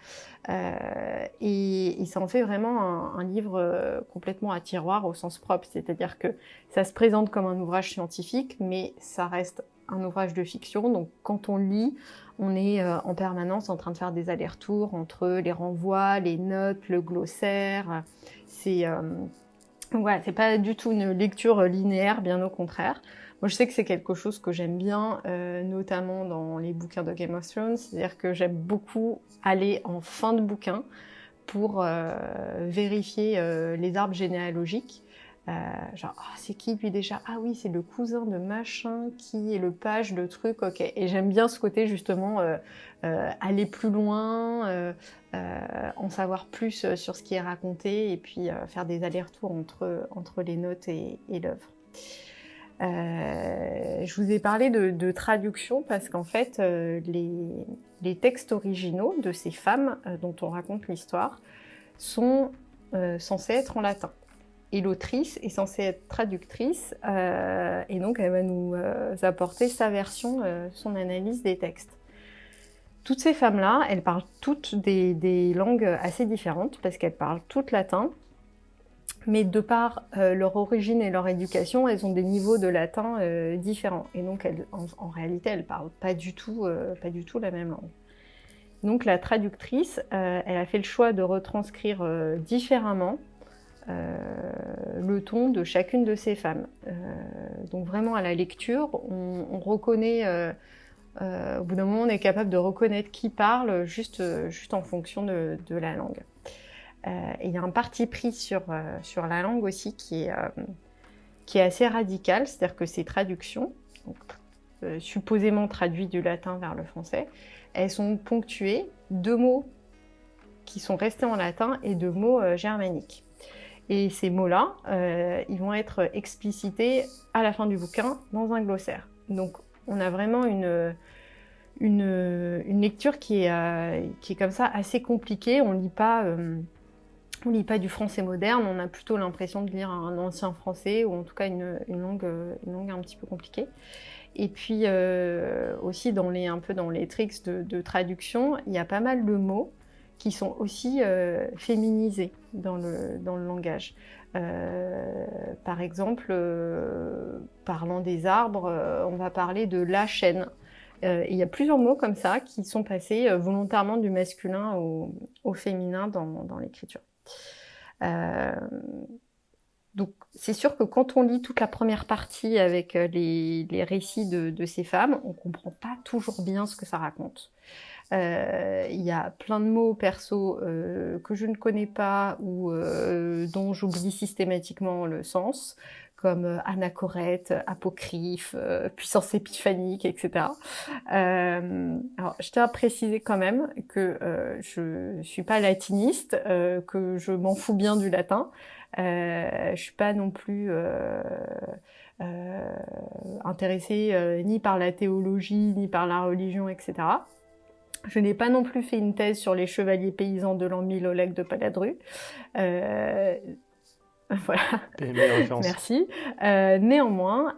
Et ça en fait vraiment un livre complètement à tiroir au sens propre. C'est-à-dire que ça se présente comme un ouvrage scientifique, mais ça reste un ouvrage de fiction. Donc quand on lit, on est en permanence en train de faire des allers-retours entre les renvois, les notes, le glossaire. C'est pas du tout une lecture linéaire, bien au contraire. Moi, je sais que c'est quelque chose que j'aime bien, notamment dans les bouquins de Game of Thrones. C'est-à-dire que j'aime beaucoup aller en fin de bouquin pour vérifier les arbres généalogiques. C'est qui lui déjà? Ah oui, c'est le cousin de machin qui est le page de truc, ok. Et j'aime bien ce côté justement aller plus loin, en savoir plus sur ce qui est raconté et puis faire des allers-retours entre les notes et l'œuvre. Je vous ai parlé de traduction parce qu'en fait, les textes originaux de ces femmes dont on raconte l'histoire sont censés être en latin. Et l'autrice est censée être traductrice, et donc elle va nous apporter sa version, son analyse des textes. Toutes ces femmes-là, elles parlent toutes des langues assez différentes parce qu'elles parlent toutes latin. Mais de par leur origine et leur éducation, elles ont des niveaux de latin différents. Et donc, en réalité, elles ne parlent pas du tout la même langue. Donc, la traductrice, elle a fait le choix de retranscrire différemment le ton de chacune de ces femmes. Donc, vraiment, à la lecture, on reconnaît... au bout d'un moment, on est capable de reconnaître qui parle juste en fonction de la langue. Et il y a un parti pris sur la langue aussi qui est assez radical, c'est-à-dire que ces traductions, donc, supposément traduites du latin vers le français, elles sont ponctuées de mots qui sont restés en latin et de mots germaniques. Et ces mots-là, ils vont être explicités à la fin du bouquin dans un glossaire. Donc on a vraiment une lecture qui est comme ça assez compliquée. On lit pas du français moderne, on a plutôt l'impression de lire un ancien français ou en tout cas une langue un petit peu compliquée. Et puis aussi dans les tricks de traduction, il y a pas mal de mots qui sont aussi féminisés dans le langage. Par exemple, parlant des arbres, on va parler de la chêne. Il y a plusieurs mots comme ça qui sont passés volontairement du masculin au féminin dans l'écriture. Donc c'est sûr que quand on lit toute la première partie avec les récits de ces femmes, on ne comprend pas toujours bien ce que ça raconte. Il y a plein de mots perso que je ne connais pas ou dont j'oublie systématiquement le sens, comme Anachorète, Apocryphe, Puissance épiphanique, etc. Alors, je tiens à préciser quand même que je suis pas latiniste, que je m'en fous bien du latin. Je suis pas non plus intéressée ni par la théologie, ni par la religion, etc. Je n'ai pas non plus fait une thèse sur les chevaliers paysans de l'an 1000 au lac de Paladru. Voilà. Meilleure référence. Merci. Néanmoins,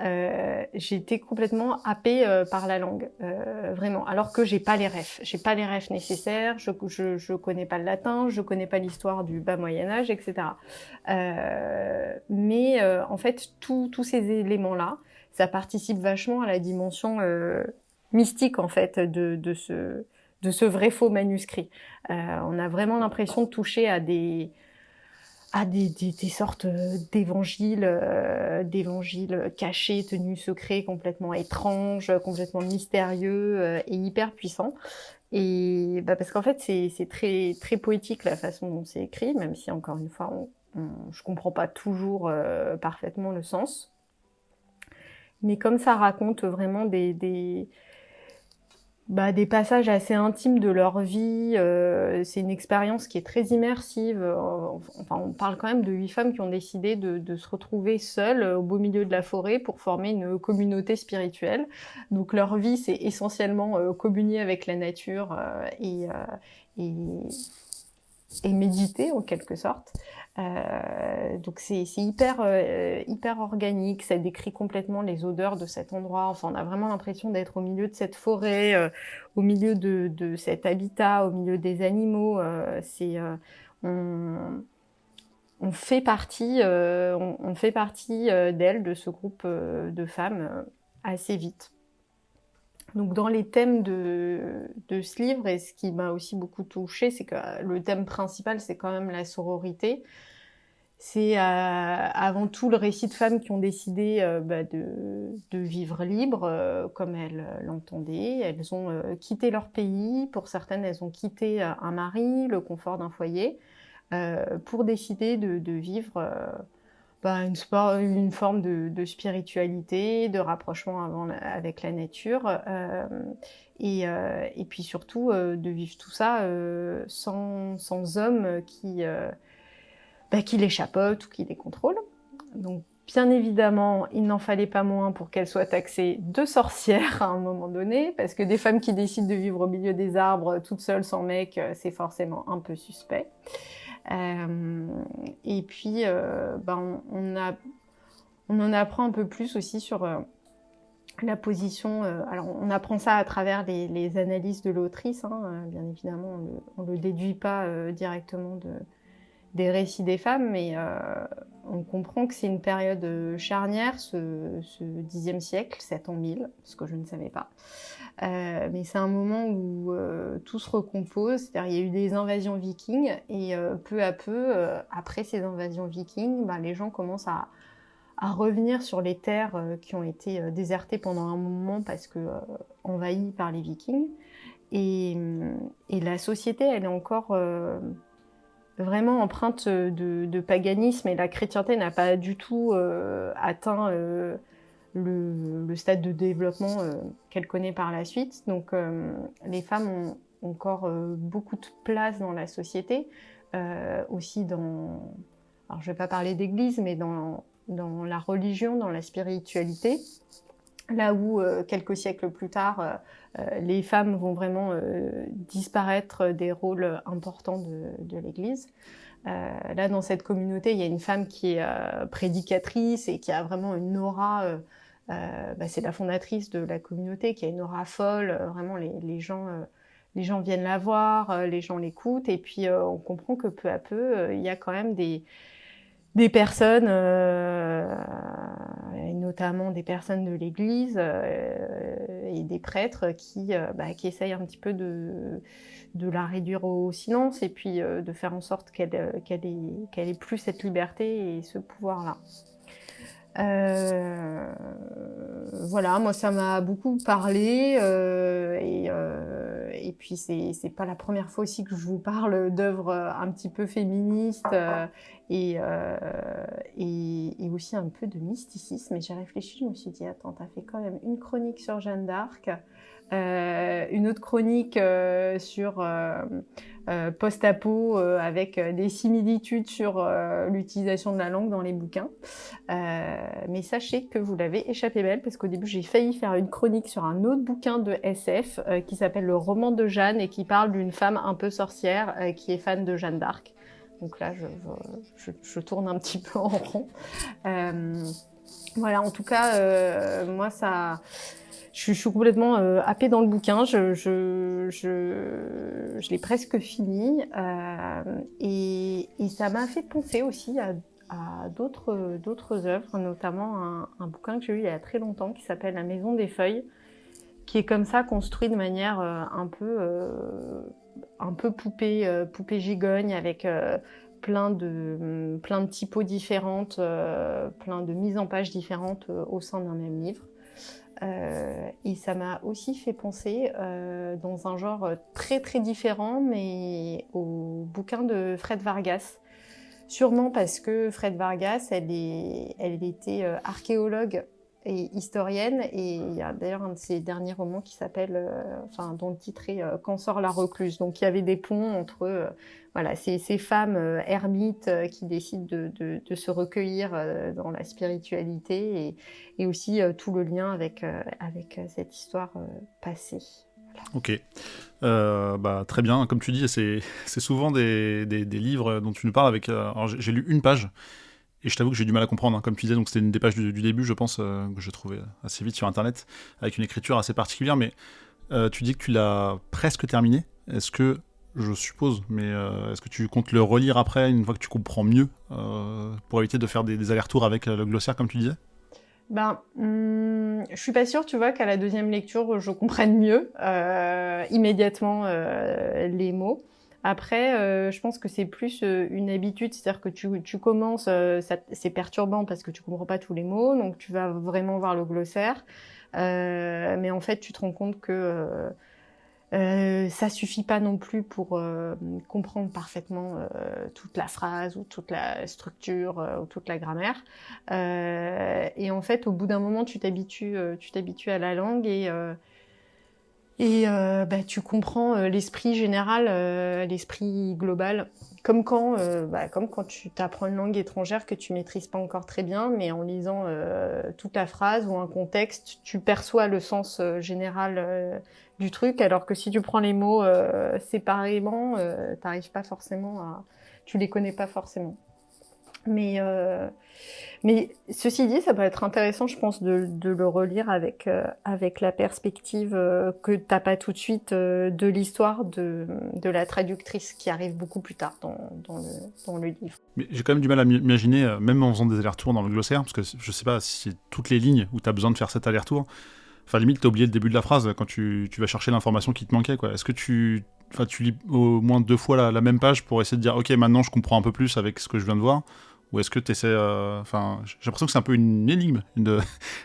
j'ai été complètement happée par la langue, vraiment. Alors que j'ai pas les refs nécessaires. Je connais pas le latin, je connais pas l'histoire du bas Moyen Âge, etc. Mais en fait, tous ces éléments-là, ça participe vachement à la dimension mystique en fait de ce vrai faux manuscrit. On a vraiment l'impression de toucher à des sortes d'évangiles cachés, tenus secrets, complètement étranges, complètement mystérieux et hyper puissants. Et parce qu'en fait, c'est très très poétique la façon dont c'est écrit, même si encore une fois, je comprends pas toujours parfaitement le sens. Mais comme ça raconte vraiment des passages assez intimes de leur vie, c'est une expérience qui est très immersive. Enfin, on parle quand même de 8 femmes qui ont décidé de se retrouver seules au beau milieu de la forêt pour former une communauté spirituelle. Donc leur vie, c'est essentiellement communier avec la nature et méditer en quelque sorte. Donc c'est hyper organique, ça décrit complètement les odeurs de cet endroit. Enfin, on a vraiment l'impression d'être au milieu de cette forêt, au milieu de cet habitat, au milieu des animaux. On fait partie d'elle, de ce groupe de femmes assez vite. Donc dans les thèmes de ce livre, et ce qui m'a aussi beaucoup touchée, c'est que le thème principal, c'est quand même la sororité. C'est avant tout le récit de femmes qui ont décidé de vivre libre, comme elles l'entendaient. Elles ont quitté leur pays. Pour certaines, elles ont quitté un mari, le confort d'un foyer, pour décider de vivre une forme de spiritualité, de rapprochement avec la nature, et puis surtout de vivre tout ça sans hommes qui les chapeautent ou qui les contrôlent. Donc bien évidemment, il n'en fallait pas moins pour qu'elles soient taxées de sorcières à un moment donné, parce que des femmes qui décident de vivre au milieu des arbres toutes seules sans mec, c'est forcément un peu suspect. Et puis, on en apprend un peu plus aussi sur la position. Alors, on apprend ça à travers les analyses de l'autrice, hein, bien évidemment, on le déduit pas directement des récits des femmes, mais on comprend que c'est une période charnière, ce Xe siècle, 7 ans 1000, ce que je ne savais pas. Mais c'est un moment où tout se recompose, c'est-à-dire il y a eu des invasions vikings, et peu à peu, après ces invasions vikings, les gens commencent à revenir sur les terres qui ont été désertées pendant un moment parce que envahies par les vikings. Et la société, elle est encore vraiment empreinte de paganisme, et la chrétienté n'a pas du tout atteint le stade de développement qu'elle connaît par la suite. Donc les femmes ont encore beaucoup de place dans la société, aussi dans... Alors je ne vais pas parler d'église, mais dans la religion, dans la spiritualité. Là où, quelques siècles plus tard, les femmes vont vraiment disparaître des rôles importants de l'Église. Là, dans cette communauté, il y a une femme qui est prédicatrice et qui a vraiment une aura... c'est la fondatrice de la communauté, qui a une aura folle. Vraiment, les gens viennent la voir, les gens l'écoutent. Et puis, on comprend que peu à peu, il y a quand même des personnes, et notamment des personnes de l'Église et des prêtres qui essayent un petit peu de la réduire au silence, et puis de faire en sorte qu'elle ait plus cette liberté et ce pouvoir-là. Voilà, moi ça m'a beaucoup parlé, et puis c'est pas la première fois aussi que je vous parle d'œuvres un petit peu féministes et aussi un peu de mysticisme. Et j'ai réfléchi, je me suis dit, attends, t'as fait quand même une chronique sur Jeanne d'Arc, une autre chronique sur post-apo avec des similitudes sur l'utilisation de la langue dans les bouquins. Mais sachez que vous l'avez échappé belle, parce qu'au début j'ai failli faire une chronique sur un autre bouquin de SF qui s'appelle Le roman de Jeanne et qui parle d'une femme un peu sorcière qui est fan de Jeanne d'Arc. Donc là je tourne un petit peu en rond. Voilà, en tout cas moi ça... Je suis complètement happée dans le bouquin, je l'ai presque fini et ça m'a fait penser aussi à d'autres œuvres, notamment un bouquin que j'ai lu il y a très longtemps qui s'appelle La Maison des Feuilles, qui est comme ça construit de manière un peu poupée gigogne avec plein de typos différentes, plein de mises en page différentes au sein d'un même livre. Et ça m'a aussi fait penser dans un genre très très différent, mais au bouquin de Fred Vargas. Sûrement parce que Fred Vargas, elle était archéologue et historienne, et il y a d'ailleurs un de ses derniers romans qui s'appelle, dont le titre est Quand sort la recluse. Donc il y avait des ponts entre voilà, ces femmes ermites qui décident de se recueillir dans la spiritualité et aussi tout le lien avec cette histoire passée. Ok. Très bien, comme tu dis, c'est souvent des livres dont tu nous parles avec... alors j'ai lu une page, et je t'avoue que j'ai du mal à comprendre, hein. Comme tu disais, donc c'était une des pages du début, je pense, que j'ai trouvé assez vite sur Internet, avec une écriture assez particulière, mais tu dis que tu l'as presque terminé. Est-ce que, je suppose, mais est-ce que tu comptes le relire après, une fois que tu comprends mieux, pour éviter de faire des allers-retours avec le glossaire, comme tu disais ? Je suis pas sûre, tu vois, qu'à la deuxième lecture, je comprenne mieux immédiatement les mots. Après, je pense que c'est plus une habitude, c'est-à-dire que tu commences, c'est perturbant parce que tu comprends pas tous les mots, donc tu vas vraiment voir le glossaire. Mais en fait, tu te rends compte que ça suffit pas non plus pour comprendre parfaitement toute la phrase ou toute la structure ou toute la grammaire. Et en fait, au bout d'un moment, tu t'habitues à la langue et tu comprends l'esprit général, l'esprit global. Comme quand tu t'apprends une langue étrangère que tu maîtrises pas encore très bien, mais en lisant toute la phrase ou un contexte, tu perçois le sens général du truc, alors que si tu prends les mots séparément, tu les connais pas forcément. Mais ceci dit, ça peut être intéressant, je pense, de le relire avec la perspective que t'as pas tout de suite de l'histoire de la traductrice qui arrive beaucoup plus tard dans le livre. Mais j'ai quand même du mal à m'imaginer, même en faisant des allers-retours dans le glossaire, parce que je sais pas si c'est toutes les lignes où t'as besoin de faire cet aller-retour. Enfin, limite, t'as oublié le début de la phrase quand tu vas chercher l'information qui te manquait, quoi. Est-ce que tu lis au moins 2 fois la même page pour essayer de dire, ok, maintenant je comprends un peu plus avec ce que je viens de voir? Ou est-ce que tu essaies... j'ai l'impression que c'est un peu une énigme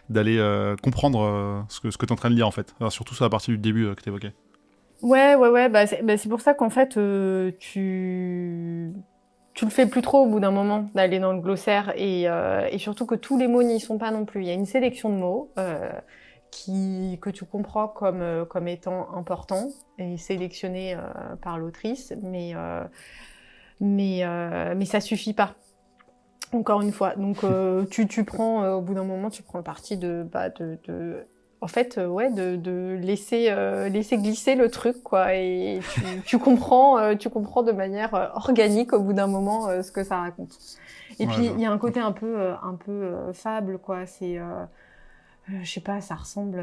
d'aller comprendre ce que tu es en train de lire, en fait. Alors, surtout sur la partie du début que tu évoquais. Ouais. C'est pour ça qu'en fait, tu le fais plus trop au bout d'un moment d'aller dans le glossaire. Et surtout que tous les mots n'y sont pas non plus. Il y a une sélection de mots que tu comprends comme étant importants et sélectionnés par l'autrice. Mais ça suffit pas. Encore une fois, donc tu prends au bout d'un moment, tu prends le parti de laisser glisser le truc, quoi, et tu comprends de manière organique au bout d'un moment ce que ça raconte. Et puis il y a un côté un peu fable, quoi. C'est je sais pas, ça ressemble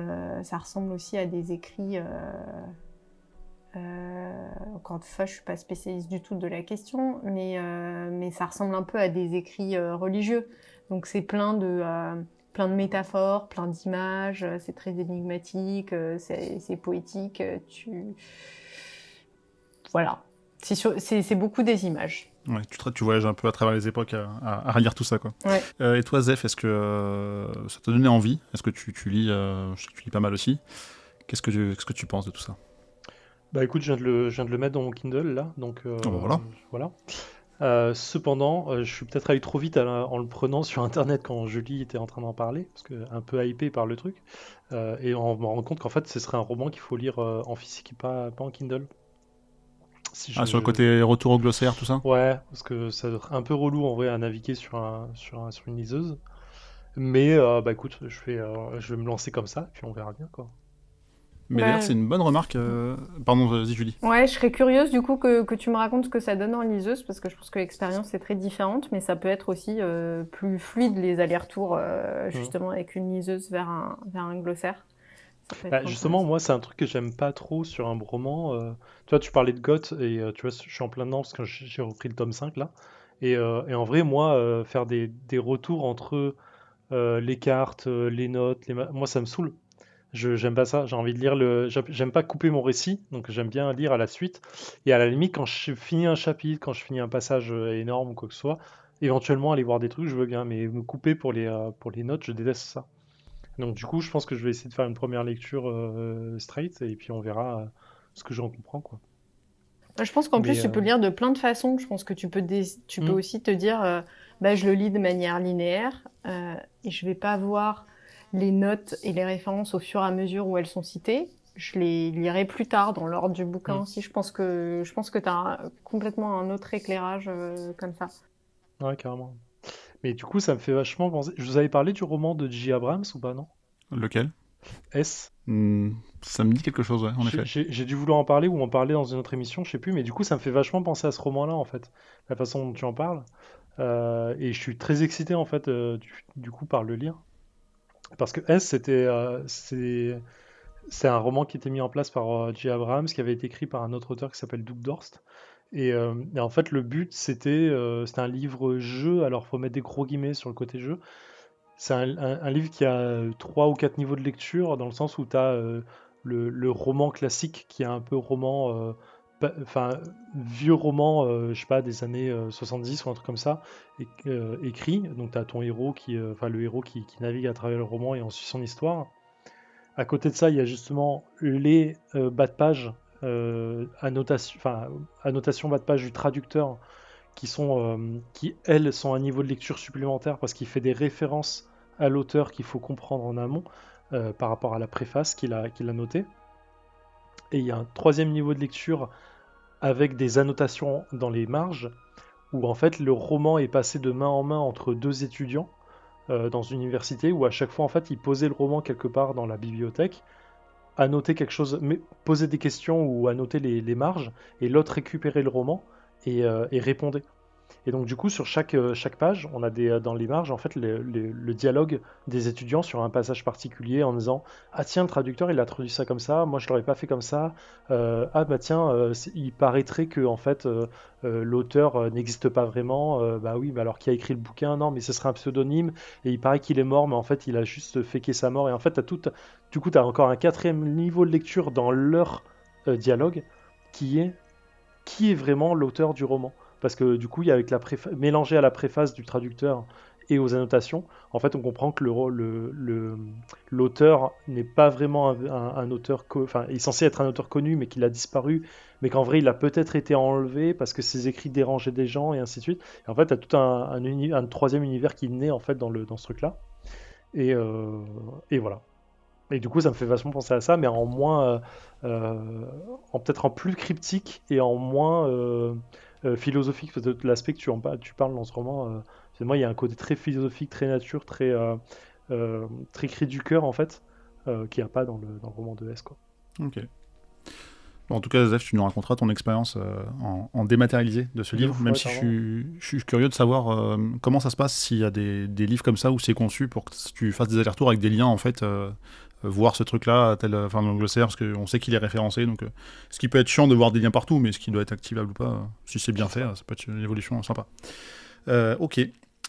aussi à des écrits. Encore une fois, je suis pas spécialiste du tout de la question, mais ça ressemble un peu à des écrits religieux. Donc c'est plein de métaphores, plein d'images, c'est très énigmatique, c'est poétique. Voilà, c'est beaucoup des images. Ouais, tu voyages un peu à travers les époques à relire tout ça, quoi. Ouais. Et toi, Zef, est-ce que ça t'a donné envie? Est-ce que tu lis, je sais que tu lis pas mal aussi. Qu'est-ce que tu penses de tout ça? Bah écoute, je viens de le mettre dans mon Kindle là, donc Ah bah voilà. voilà. Cependant, je suis peut-être allé trop vite en le prenant sur internet quand Julie était en train d'en parler, parce que un peu hypé par le truc, et on me rend compte qu'en fait ce serait un roman qu'il faut lire en physique et pas en Kindle. Si Ah, sur le côté retour au glossaire, tout ça? Ouais, parce que ça doit être un peu relou en vrai à naviguer sur une liseuse. Mais bah écoute, je vais me lancer comme ça, puis on verra bien quoi. Mais Bah, d'ailleurs, c'est une bonne remarque. Pardon, vas-y, Julie. ouais, je serais curieuse du coup que tu me racontes ce que ça donne en liseuse, parce que je pense que l'expérience est très différente, mais ça peut être aussi plus fluide les allers-retours justement avec une liseuse vers un glossaire. Ça peut Bah, être justement, intéressant. moi, c'est un truc que j'aime pas trop sur un roman. Tu vois, tu parlais de Goth, et tu vois, je suis en plein dedans parce que j'ai repris le tome 5 là. Et en vrai, moi, faire des retours entre les cartes, les notes, moi, ça me saoule. J'aime pas ça. J'ai envie de lire j'aime pas couper mon récit, donc j'aime bien lire à la suite. Et à la limite, quand je finis un chapitre, quand je finis un passage énorme ou quoi que ce soit, éventuellement aller voir des trucs, je veux bien. Mais me couper pour les notes, je déteste ça. Donc du coup, je pense que je vais essayer de faire une première lecture straight et puis on verra ce que j'en comprends quoi. Je pense qu'en Mais plus, tu peux lire de plein de façons. Je pense que tu peux hmm, aussi te dire, bah, je le lis de manière linéaire et je vais pas voir les notes et les références au fur et à mesure où elles sont citées. Je les lirai plus tard dans l'ordre du bouquin hmm. aussi. Je pense que tu as complètement un autre éclairage comme ça. Ouais, carrément. Mais du coup, ça me fait vachement penser. Je vous avais parlé du roman de J. Abrams ou pas, non? Lequel? S. Ça me dit quelque chose, ouais, en effet. J'ai dû vouloir en parler ou en parler dans une autre émission, je sais plus, mais du coup, ça me fait vachement penser à ce roman-là en fait, la façon dont tu en parles. Et je suis très excité en fait du coup par le lire. Parce que S, c'est un roman qui était mis en place par J. Abrams, qui avait été écrit par un autre auteur qui s'appelle Doug Dorst. Et en fait, le but, c'était un livre-jeu. Alors, faut mettre des gros guillemets sur le côté jeu. C'est un livre qui a 3 ou 4 niveaux de lecture, dans le sens où tu as le roman classique, qui est un peu roman, enfin, vieux roman, je sais pas, des années 70 ou un truc comme ça, écrit. Donc, tu as ton héros enfin, le héros qui navigue à travers le roman et on suit son histoire. À côté de ça, il y a justement les bas de page, annotation bas de page du traducteur, qui elles sont à un niveau de lecture supplémentaire parce qu'il fait des références à l'auteur qu'il faut comprendre en amont par rapport à la préface qu'il a notée. Et il y a un troisième niveau de lecture avec des annotations dans les marges, où en fait le roman est passé de main en main entre deux étudiants dans une université, où à chaque fois en fait ils posaient le roman quelque part dans la bibliothèque, annoter quelque chose, mais poser des questions ou annoter les marges, et l'autre récupérait le roman et répondait. Et donc du coup sur chaque page, on a dans les marges en fait le dialogue des étudiants sur un passage particulier en disant ah tiens le traducteur il a traduit ça comme ça, moi je l'aurais pas fait comme ça. Ah bah tiens il paraîtrait que en fait l'auteur n'existe pas vraiment. Bah oui bah alors qui a écrit le bouquin? Non mais ce serait un pseudonyme et il paraît qu'il est mort mais en fait il a juste faké sa mort. Et en fait du coup t'as encore un quatrième niveau de lecture dans leur dialogue qui est qui est vraiment l'auteur du roman. Parce que du coup, il y a avec mélangé à la préface du traducteur et aux annotations, en fait, on comprend que l'auteur n'est pas vraiment un auteur, enfin, il est censé être un auteur connu, mais qu'il a disparu, mais qu'en vrai, il a peut-être été enlevé parce que ses écrits dérangeaient des gens et ainsi de suite. Et en fait, tu as tout un troisième univers qui naît en fait dans ce truc-là. Et voilà. Et du coup, ça me fait vachement penser à ça, mais en moins, peut-être en plus cryptique et en moins philosophique. Parce que l'aspect que tu parles dans ce roman, moi, il y a un côté très philosophique, très nature, très cri du cœur en fait, qu'il n'y a pas dans le roman de S, quoi. Ok. Bon, en tout cas, Zef, tu nous raconteras ton expérience en dématérialisé de ce livre, Ouf, même ouais, si carrément. je suis curieux de savoir comment ça se passe s'il y a des livres comme ça où c'est conçu pour que tu fasses des allers-retours avec des liens, en fait, voir ce truc-là, enfin, dans le glossaire, parce qu'on sait qu'il est référencé, donc ce qui peut être chiant de voir des liens partout, mais ce qui doit être activable ou pas, si c'est bien fait, ça peut être une évolution sympa. Ok.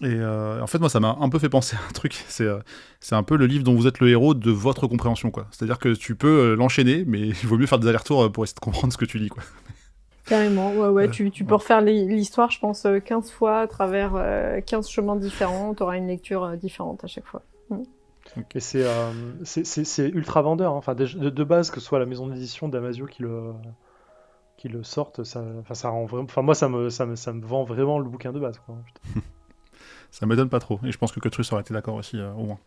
Et en fait, moi, ça m'a un peu fait penser à un truc. C'est un peu le livre dont vous êtes le héros de votre compréhension, quoi. C'est-à-dire que tu peux l'enchaîner, mais il vaut mieux faire des allers-retours pour essayer de comprendre ce que tu lis, quoi. Carrément, ouais, tu peux Ouais. refaire l'histoire, je pense, 15 fois à travers 15 chemins différents. Tu auras une lecture différente à chaque fois. Mm. Et c'est ultra vendeur, hein. Enfin, de base, que ce soit la maison d'édition d'Amasio qu'ils le sortent, ça rend vraiment. Enfin, moi, ça me vend vraiment le bouquin de base, quoi. Ça m'étonne pas trop, et je pense que Cotrus aurait été d'accord aussi, au moins.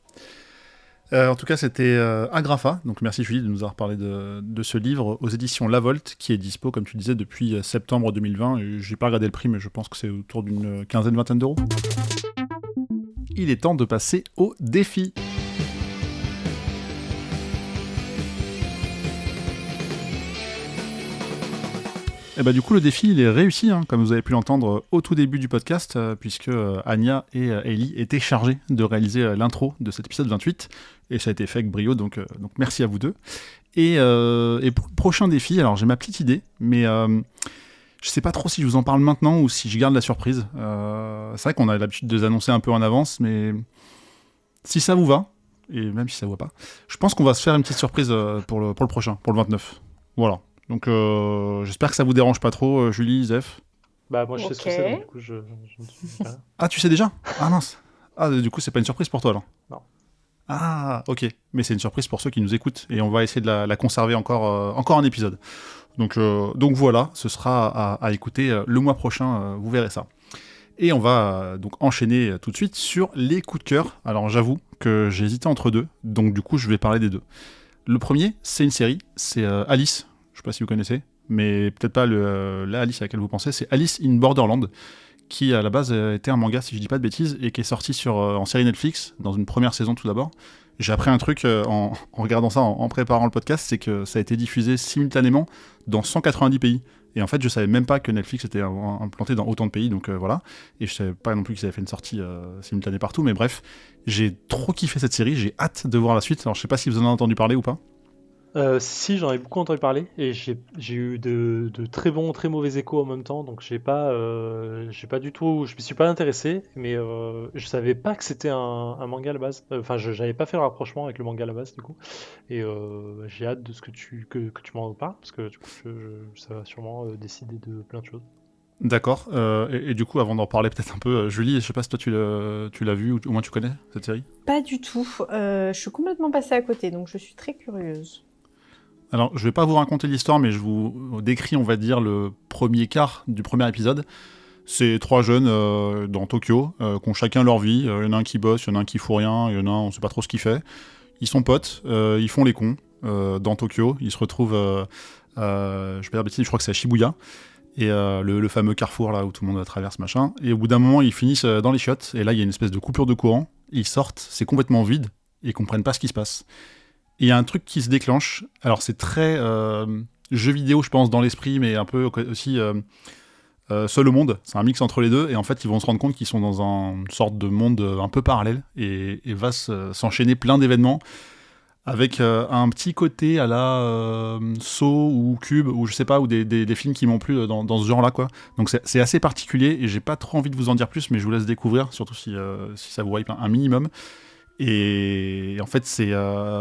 En tout cas, c'était Agrafa, donc merci Julie de nous avoir parlé de ce livre aux éditions La Volte, qui est dispo, comme tu disais, depuis septembre 2020. Et j'ai pas regardé le prix, mais je pense que c'est autour d'une quinzaine-vingtaine d'euros. Il est temps de passer au défi. Et bah du coup le défi il est réussi, hein, comme vous avez pu l'entendre au tout début du podcast, puisque Anya et Ellie étaient chargées de réaliser l'intro de cet épisode 28, et ça a été fait avec brio, donc merci à vous deux. Et pour le prochain défi, alors j'ai ma petite idée, mais je sais pas trop si je vous en parle maintenant ou si je garde la surprise. C'est vrai qu'on a l'habitude de les annoncer un peu en avance, mais si ça vous va, et même si ça vous va pas, je pense qu'on va se faire une petite surprise pour le prochain, pour le 29. Voilà. Donc j'espère que ça vous dérange pas trop, Julie, Zef. Bah moi je sais ce que Ok. c'est, donc du coup je ne sais pas. Ah, tu sais déjà? Ah mince. Ah, du coup c'est pas une surprise pour toi alors? Non. Ah, ok. Mais c'est une surprise pour ceux qui nous écoutent, et on va essayer de la conserver encore un épisode. Donc voilà, ce sera à écouter le mois prochain, vous verrez ça. Et on va donc enchaîner tout de suite sur les coups de cœur. Alors j'avoue que j'ai hésité entre deux, donc du coup je vais parler des deux. Le premier, c'est une série, c'est Alice. Je sais pas si vous connaissez, mais peut-être pas la Alice à laquelle vous pensez. C'est Alice in Borderland, qui à la base était un manga, si je dis pas de bêtises, et qui est sorti en série Netflix, dans une première saison tout d'abord. J'ai appris un truc en regardant ça, en préparant le podcast, c'est que ça a été diffusé simultanément dans 190 pays. Et en fait, je savais même pas que Netflix était implanté dans autant de pays, donc voilà. Et je savais pas non plus qu'ils avaient fait une sortie simultanée partout, mais bref, j'ai trop kiffé cette série, j'ai hâte de voir la suite. Alors je sais pas si vous en avez entendu parler ou pas. Si, j'en ai beaucoup entendu parler et j'ai eu de très bons, très mauvais échos en même temps, donc j'ai pas du tout, je me suis pas intéressé, mais je savais pas que c'était un manga à la base. Enfin, j'avais pas fait le rapprochement avec le manga à la base du coup, et j'ai hâte de ce que tu m'en parles parce que du coup, ça va sûrement décider de plein de choses. D'accord. Et du coup, avant d'en parler peut-être un peu, Julie, je sais pas si toi tu l'as vu ou au moins tu connais cette série. Pas du tout. Je suis complètement passée à côté, donc je suis très curieuse. Alors, je vais pas vous raconter l'histoire, mais je vous décris, on va dire, le premier quart du premier épisode. C'est trois jeunes dans Tokyo qui ont chacun leur vie. Il y en a un qui bosse, il y en a un qui fout rien, il y en a un, on sait pas trop ce qu'il fait. Ils sont potes, ils font les cons dans Tokyo. Ils se retrouvent, je vais pas dire bêtise, je crois que c'est à Shibuya. Et le fameux carrefour là où tout le monde traverse, machin. Et au bout d'un moment, ils finissent dans les chiottes. Et là, il y a une espèce de coupure de courant. Ils sortent, c'est complètement vide. Et ils comprennent pas ce qui se passe. Et il y a un truc qui se déclenche. Alors, c'est très jeu vidéo, je pense, dans l'esprit, mais un peu aussi seul au monde. C'est un mix entre les deux. Et en fait, ils vont se rendre compte qu'ils sont dans une sorte de monde un peu parallèle. Et va s'enchaîner plein d'événements. Avec un petit côté à la Saw ou Cube, ou je sais pas, ou des films qui m'ont plu dans ce genre-là, quoi. Donc c'est assez particulier, et j'ai pas trop envie de vous en dire plus, mais je vous laisse découvrir, surtout si ça vous hype un minimum. Et en fait, c'est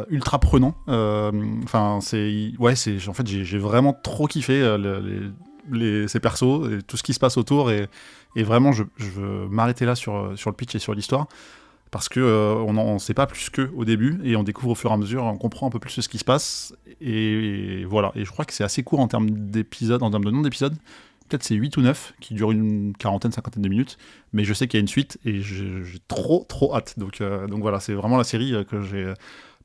ultra prenant. Enfin, en fait, j'ai vraiment trop kiffé ces persos, et tout ce qui se passe autour, et vraiment, je veux m'arrêter là sur le pitch et sur l'histoire. Parce que on n'en sait pas plus qu'eux au début, et on découvre au fur et à mesure, on comprend un peu plus ce qui se passe, et voilà. Et je crois que c'est assez court en termes d'épisodes, en termes de nombre d'épisodes. Peut-être c'est 8 ou 9, qui durent une quarantaine, cinquantaine de minutes, mais je sais qu'il y a une suite, et j'ai trop hâte. Donc voilà, c'est vraiment la série que j'ai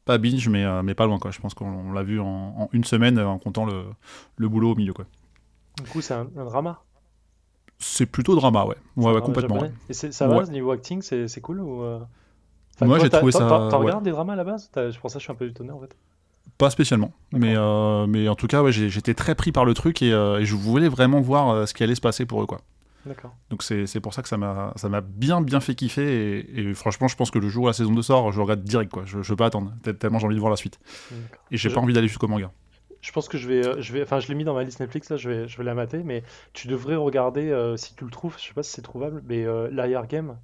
pas binge, mais pas loin, quoi. Je pense qu'on l'a vu en une semaine, en comptant le boulot au milieu, quoi. Du coup, c'est un drama. C'est plutôt drama, ouais. C'est un Ouais, drama complètement. japonais. Ouais. Et ça va, Ouais. niveau acting, c'est cool ou Moi, toi, j'ai trouvé ça. t'en Ouais. regardes des dramas à la base? C'est pour ça que je suis un peu étonné en fait. Pas spécialement, mais en tout cas, ouais, j'étais très pris par le truc, et je voulais vraiment voir ce qui allait se passer pour eux, quoi. D'accord. Donc c'est pour ça que ça m'a bien fait kiffer, et franchement, je pense que le jour où la saison 2 sort, je le regarde direct, quoi. Je veux pas attendre, tellement j'ai envie de voir la suite. D'accord. Et j'ai pas envie d'aller jusqu'au manga. Je pense que enfin, je l'ai mis dans ma liste Netflix là, je vais la mater, mais tu devrais regarder si tu le trouves, je sais pas si c'est trouvable, mais Liar Game,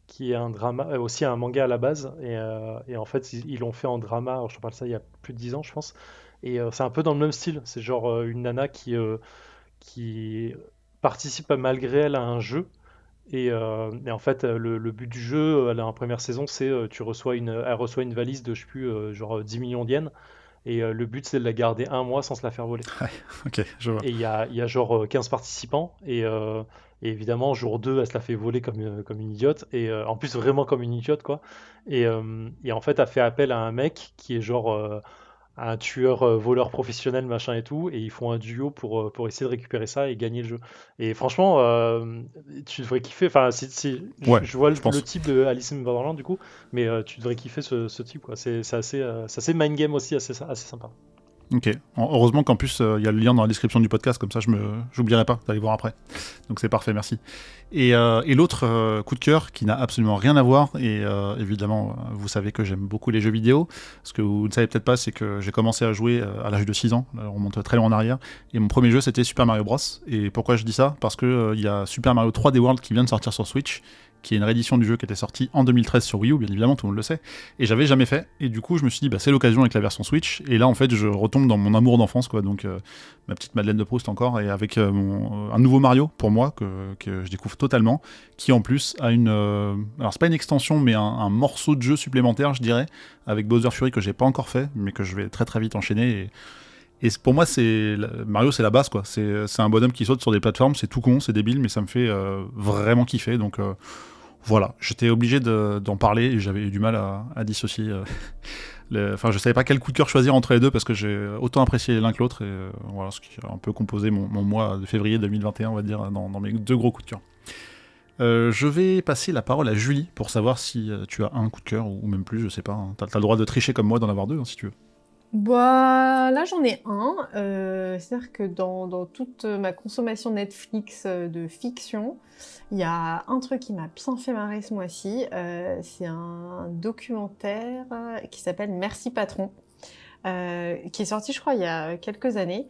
qui est un drama, aussi un manga à la base, et en fait ils l'ont fait en drama. Alors, je te parle de ça il y a plus de 10 ans, je pense, et c'est un peu dans le même style. C'est genre une nana qui participe malgré elle à un jeu. Et en fait, le but du jeu, la première saison, c'est elle reçoit une valise de, je sais plus, genre 10 millions d'yens. Et le but, c'est de la garder un mois sans se la faire voler. Ok, je vois. Et il y a genre 15 participants. Et évidemment, jour 2, elle se la fait voler comme une idiote. Et en plus, vraiment comme une idiote, quoi. Et en fait, elle fait appel à un mec qui est genre un tueur voleur professionnel, machin et tout. Et ils font un duo pour essayer de récupérer ça et gagner le jeu. Et franchement, tu devrais kiffer. Enfin, Ouais, je vois je pense. le type de Alice in Borderland, du coup. Mais tu devrais kiffer ce type, quoi. C'est assez mind game aussi, assez sympa. Ok. Heureusement qu'en plus, il y a le lien dans la description du podcast, comme ça j'oublierai pas d'aller voir après. Donc c'est parfait, merci. Et l'autre coup de cœur qui n'a absolument rien à voir, et évidemment, vous savez que j'aime beaucoup les jeux vidéo. Ce que vous ne savez peut-être pas, c'est que j'ai commencé à jouer à l'âge de 6 ans, là, on remonte très loin en arrière, et mon premier jeu c'était Super Mario Bros. Et pourquoi je dis ça ? Parce que il y a Super Mario 3D World qui vient de sortir sur Switch, qui est une réédition du jeu qui était sorti en 2013 sur Wii U, bien évidemment, tout le monde le sait, et j'avais jamais fait, et du coup je me suis dit, bah, c'est l'occasion avec la version Switch, et là en fait je retombe dans mon amour d'enfance, quoi, donc ma petite Madeleine de Proust encore, et avec un nouveau Mario pour moi, que je découvre totalement, qui en plus a une... alors c'est pas une extension, mais un morceau de jeu supplémentaire, je dirais, avec Bowser Fury que j'ai pas encore fait, mais que je vais très très vite enchaîner, et pour moi, Mario, c'est la base, quoi. C'est un bonhomme qui saute sur des plateformes, c'est tout con, c'est débile, mais ça me fait vraiment kiffer, donc... voilà, j'étais obligé d'en parler et j'avais eu du mal à dissocier. Enfin, je savais pas quel coup de cœur choisir entre les deux parce que j'ai autant apprécié l'un que l'autre et voilà, ce qui a un peu composé mon mois de février 2021, on va dire, dans mes deux gros coups de cœur. Je vais passer la parole à Julie pour savoir si tu as un coup de cœur ou même plus, je sais pas. Hein. T'as le droit de tricher comme moi d'en avoir deux, hein, si tu veux. Bah, là, j'en ai un. C'est-à-dire que dans toute ma consommation Netflix de fiction, il y a un truc qui m'a bien fait marrer ce mois-ci. C'est un documentaire qui s'appelle Merci Patron, qui est sorti, je crois, il y a quelques années.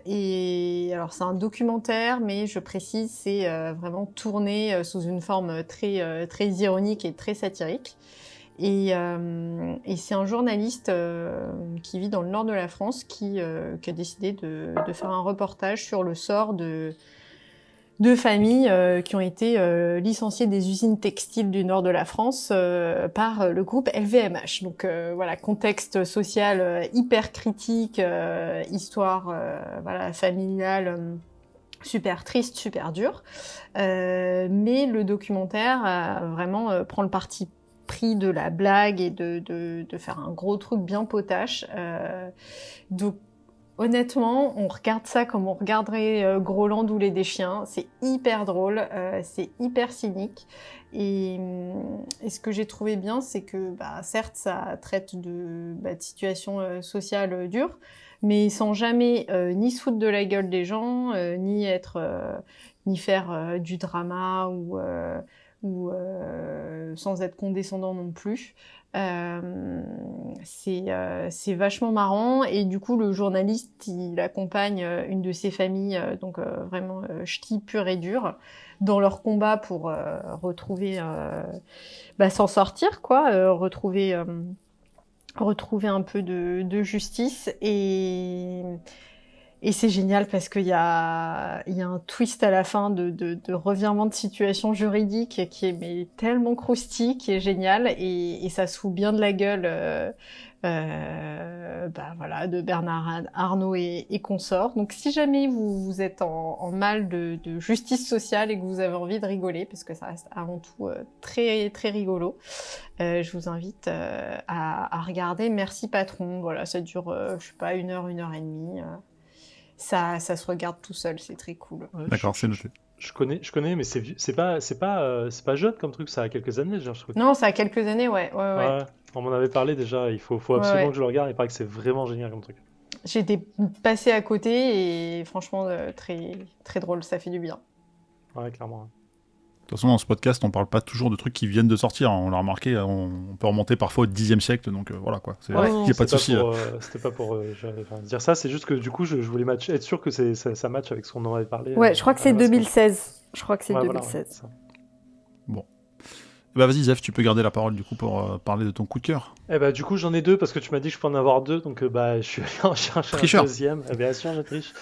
Et alors, c'est un documentaire, mais je précise, c'est vraiment tourné sous une forme très ironique et très satirique. Et c'est un journaliste qui vit dans le nord de la France qui a décidé de faire un reportage sur le sort de familles qui ont été licenciées des usines textiles du nord de la France par le groupe LVMH. Donc voilà, contexte social hyper critique, histoire voilà, familiale super triste, super dure. Mais le documentaire vraiment prend le parti pris de la blague et de faire un gros truc bien potache. Donc honnêtement, on regarde ça comme on regarderait Groland ou Les Deschiens. C'est hyper drôle, c'est hyper cynique. Et ce que j'ai trouvé bien, c'est que certes, ça traite de situations sociales dures, mais sans jamais ni se foutre de la gueule des gens, ni faire du drama ou sans être condescendant non plus. C'est vachement marrant et du coup le journaliste il accompagne une de ses familles donc vraiment ch'ti pur et dur dans leur combat pour retrouver s'en sortir quoi, retrouver un peu de justice et c'est génial parce qu'il y a un twist à la fin de revirement de situation juridique qui est tellement croustillant, qui est génial et ça se fout bien de la gueule voilà, de Bernard Arnault et consorts. Donc si jamais vous êtes en mal de justice sociale et que vous avez envie de rigoler, parce que ça reste avant tout très, très rigolo, je vous invite à regarder Merci Patron. Voilà, ça dure, je sais pas, 1 heure et demie. Ça se regarde tout seul, c'est très cool. Ouais, D'accord, c'est noté. je connais, mais c'est pas jeune comme truc, ça a quelques années déjà, je trouve. Non, ça a quelques années, ouais. Ouais, on m'en avait parlé déjà, il faut absolument Ouais. que je le regarde, il paraît que c'est vraiment génial comme truc. J'étais passée à côté et franchement, très, très drôle, ça fait du bien. Ouais, clairement. De toute façon, dans ce podcast, on parle pas toujours de trucs qui viennent de sortir. Hein. On l'a remarqué, on peut remonter parfois au 10e siècle, donc voilà quoi. Il n'y a pas de souci. C'était pas pour dire ça, c'est juste que du coup, je voulais être sûr que ça match avec ce qu'on en avait parlé. Ouais, je crois que c'est à la base, 2016. Je crois que c'est quoi. Ouais, 2016. voilà, ouais, ça. Bon. Bah vas-y, Zef, tu peux garder la parole du coup pour parler de ton coup de cœur. Du coup, j'en ai 2 parce que tu m'as dit que je peux en avoir 2, donc je suis allé en chercher Tricheur. un deuxième. Bien sûr, je triche.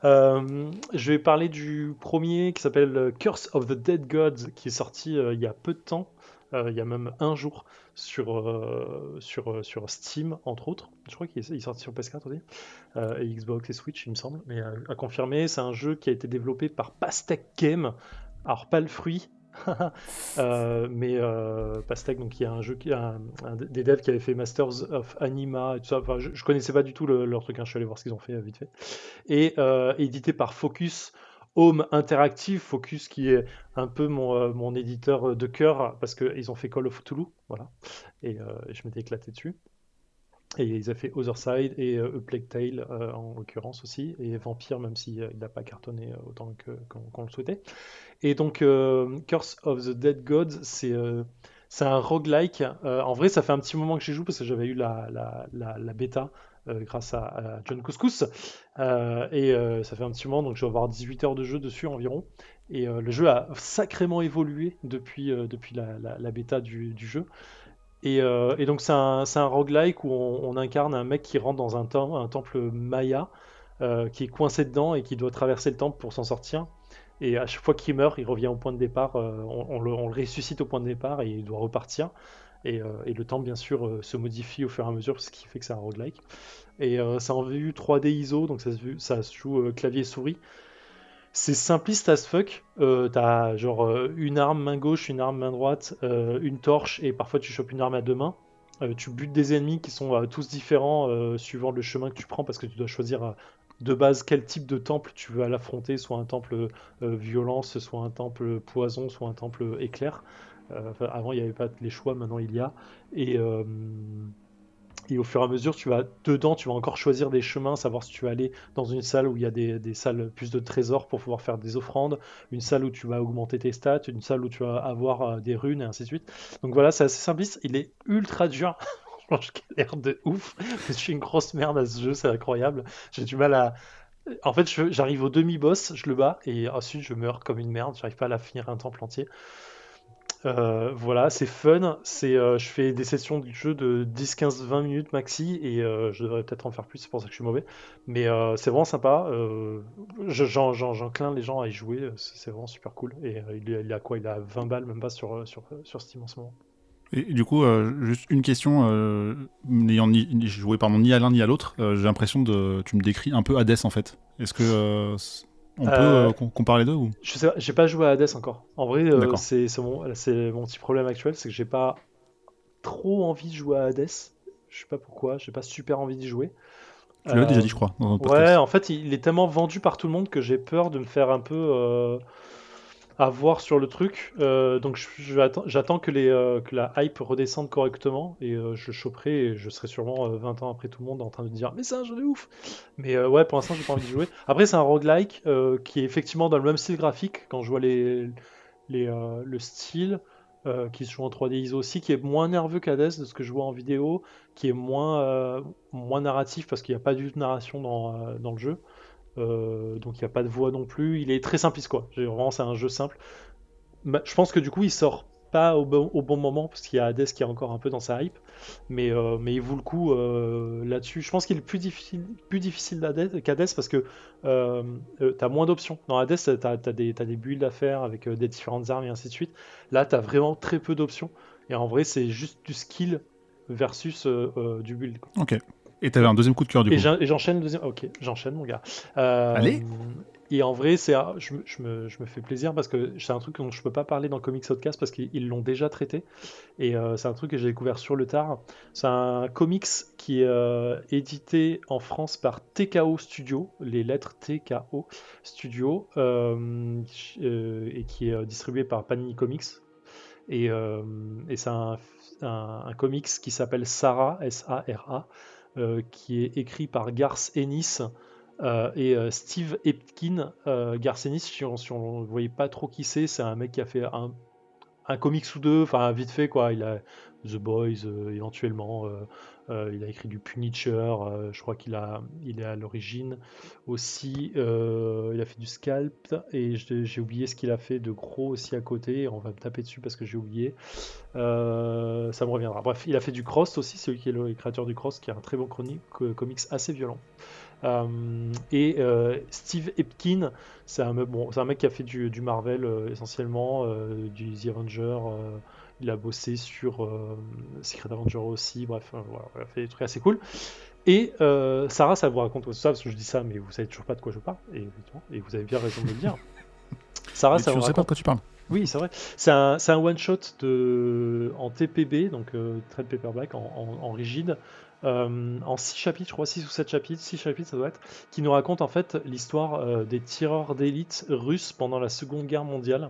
Je vais parler du premier qui s'appelle Curse of the Dead Gods, qui est sorti il y a peu de temps, Il y a même un jour sur Steam, entre autres. Je crois qu'il est sorti sur PS4 aussi, et Xbox et Switch, il me semble. Mais à confirmer, c'est un jeu qui a été développé par Pastèque Game. Alors, pas le fruit, mais Pastèque, donc il y a un jeu des devs qui avaient fait Masters of Anima et tout ça. Enfin, je connaissais pas du tout leur truc, hein. Je suis allé voir ce qu'ils ont fait vite fait. Et édité par Focus Home Interactive, Focus qui est un peu mon éditeur de cœur parce qu'ils ont fait Call of Cthulhu, voilà. Et je m'étais éclaté dessus. Et ils ont fait Other Side et A Plague Tale en l'occurrence aussi, et Vampire, même s'il n'a pas cartonné autant qu'on le souhaitait. Et donc Curse of the Dead Gods, c'est un roguelike. En vrai, ça fait un petit moment que j'y joue parce que j'avais eu la bêta grâce à John Couscous. Et ça fait un petit moment, donc je vais avoir 18 heures de jeu dessus environ. Et le jeu a sacrément évolué depuis la bêta du jeu. Et donc c'est un roguelike où on incarne un mec qui rentre dans un temple maya, qui est coincé dedans et qui doit traverser le temple pour s'en sortir. Et à chaque fois qu'il meurt, il revient au point de départ, on le ressuscite au point de départ et il doit repartir. Et le temple, bien sûr, se modifie au fur et à mesure, ce qui fait que c'est un roguelike. Et c'est en vue 3D ISO, donc ça se joue clavier-souris. C'est simpliste as fuck. T'as genre une arme main gauche, une arme main droite, une torche, et parfois tu chopes une arme à deux mains. Tu butes des ennemis qui sont tous différents suivant le chemin que tu prends, parce que tu dois choisir de base quel type de temple tu veux l'affronter, soit un temple violence, soit un temple poison, soit un temple éclair. Avant il n'y avait pas les choix, maintenant il y a. Et au fur et à mesure, tu vas encore choisir des chemins, savoir si tu vas aller dans une salle où il y a des salles plus de trésors pour pouvoir faire des offrandes, une salle où tu vas augmenter tes stats, une salle où tu vas avoir des runes et ainsi de suite. Donc voilà, c'est assez simpliste, il est ultra dur. Franchement, je galère de ouf. Je suis une grosse merde à ce jeu, c'est incroyable. J'ai du mal à. En fait, j'arrive au demi-boss, je le bats, et ensuite je meurs comme une merde, j'arrive pas à la finir un temple entier. Voilà, c'est fun. Je fais des sessions du jeu de 10, 15, 20 minutes maxi et je devrais peut-être en faire plus, c'est pour ça que je suis mauvais. Mais c'est vraiment sympa. J'enclin les gens à y jouer, c'est vraiment super cool. Et il a quoi? Il a 20 balles, même pas sur Steam en ce moment. Et du coup, juste une question, n'ayant joué pardon, ni à l'un ni à l'autre, j'ai l'impression tu me décris un peu Hades en fait. Est-ce que on peut comparer les deux ou... Je sais pas, j'ai pas joué à Hades encore. En vrai, D'accord. c'est mon petit problème actuel, c'est que j'ai pas trop envie de jouer à Hades. Je sais pas pourquoi, j'ai pas super envie d'y jouer. Tu l'avais déjà dit, je crois, dans un Ouais, podcast. en fait, il est tellement vendu par tout le monde que j'ai peur de me faire un peu avoir sur le truc. Donc j'attends que la hype redescende correctement et je choperai et je serai sûrement 20 ans après tout le monde en train de dire mais c'est un jeu de ouf. Mais ouais, pour l'instant, j'ai pas envie de jouer. Après, c'est un roguelike qui est effectivement dans le même style graphique quand je vois le style. Qui se joue en 3D ISO aussi, qui est moins nerveux qu'Hades de ce que je vois en vidéo, qui est moins narratif parce qu'il n'y a pas du tout de narration dans le jeu. Donc il n'y a pas de voix non plus. Il est très simpliste quoi. Vraiment, c'est un jeu simple. Je pense que du coup, il sort pas au bon moment parce qu'il y a Hades qui est encore un peu dans sa hype, mais il vaut le coup là-dessus. Je pense qu'il est plus difficile qu'Hades parce que t'as moins d'options. Dans Hades, t'as des builds à faire avec des différentes armes et ainsi de suite. Là, t'as vraiment très peu d'options. Et en vrai, c'est juste du skill versus du build, quoi. Ok. Et t'avais un deuxième coup de cœur du coup. Et j'enchaîne le deuxième. Ok, j'enchaîne mon gars. Allez. Et en vrai, je me fais plaisir parce que c'est un truc dont je peux pas parler dans Comics Podcast parce qu'ils l'ont déjà traité. Et c'est un truc que j'ai découvert sur le tard. C'est un comics qui est édité en France par TKO Studio, les lettres TKO Studio, et qui est distribué par Panini Comics. Et c'est un comics qui s'appelle Sara, S-A-R-A, qui est écrit par Garth Ennis et Steve Epkin. Garth Ennis, si on ne voyait pas trop qui c'est un mec qui a fait un comics ou deux, enfin vite fait quoi. Il a The Boys éventuellement, il a écrit du Punisher, je crois il est à l'origine aussi. Il a fait du Scalp et j'ai oublié ce qu'il a fait de gros aussi à côté. On va me taper dessus parce que j'ai oublié. Ça me reviendra. Bref, il a fait du Cross aussi, celui qui est le créateur du Cross, qui est un très bon comics assez violent. Steve Epkin, c'est un mec qui a fait du Marvel essentiellement, du The Avenger, Il a bossé sur Secret Avenger aussi, bref, voilà, il a fait des trucs assez cool. Et Sarah, ça vous raconte tout ça, parce que je dis ça, mais vous savez toujours pas de quoi je parle, et vous avez bien raison de le dire. Sarah, Et ça tu vous ne sais pas de raconte... quoi tu parles. Oui, c'est vrai. C'est un one-shot en TPB, donc trade paperback, en rigide, en 6 chapitres, je crois, 6 ou 7 chapitres, 6 chapitres ça doit être, qui nous raconte en fait l'histoire des tireurs d'élite russes pendant la Seconde Guerre mondiale.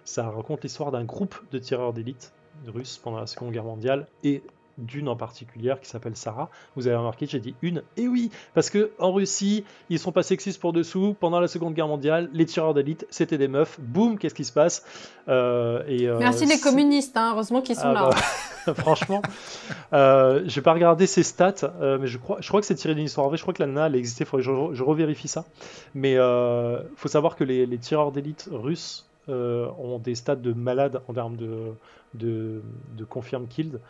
Ça raconte l'histoire d'un groupe de tireurs d'élite russes pendant la Seconde Guerre mondiale, et d'une en particulière qui s'appelle Sarah. Vous avez remarqué, j'ai dit une, et oui, parce que en Russie, ils sont pas sexistes pour dessous. Pendant la Seconde Guerre mondiale, les tireurs d'élite, c'était des meufs. Boum, qu'est-ce qui se passe? Merci les communistes, hein, heureusement qu'ils sont là. Franchement, j'ai pas regardé ses stats, mais je crois que c'est tiré d'une histoire vraie. Je crois que la nana, elle existait. Faudrait que je revérifie ça. Mais faut savoir que les tireurs d'élite russes ont des stats de malades en termes de confirmed killed.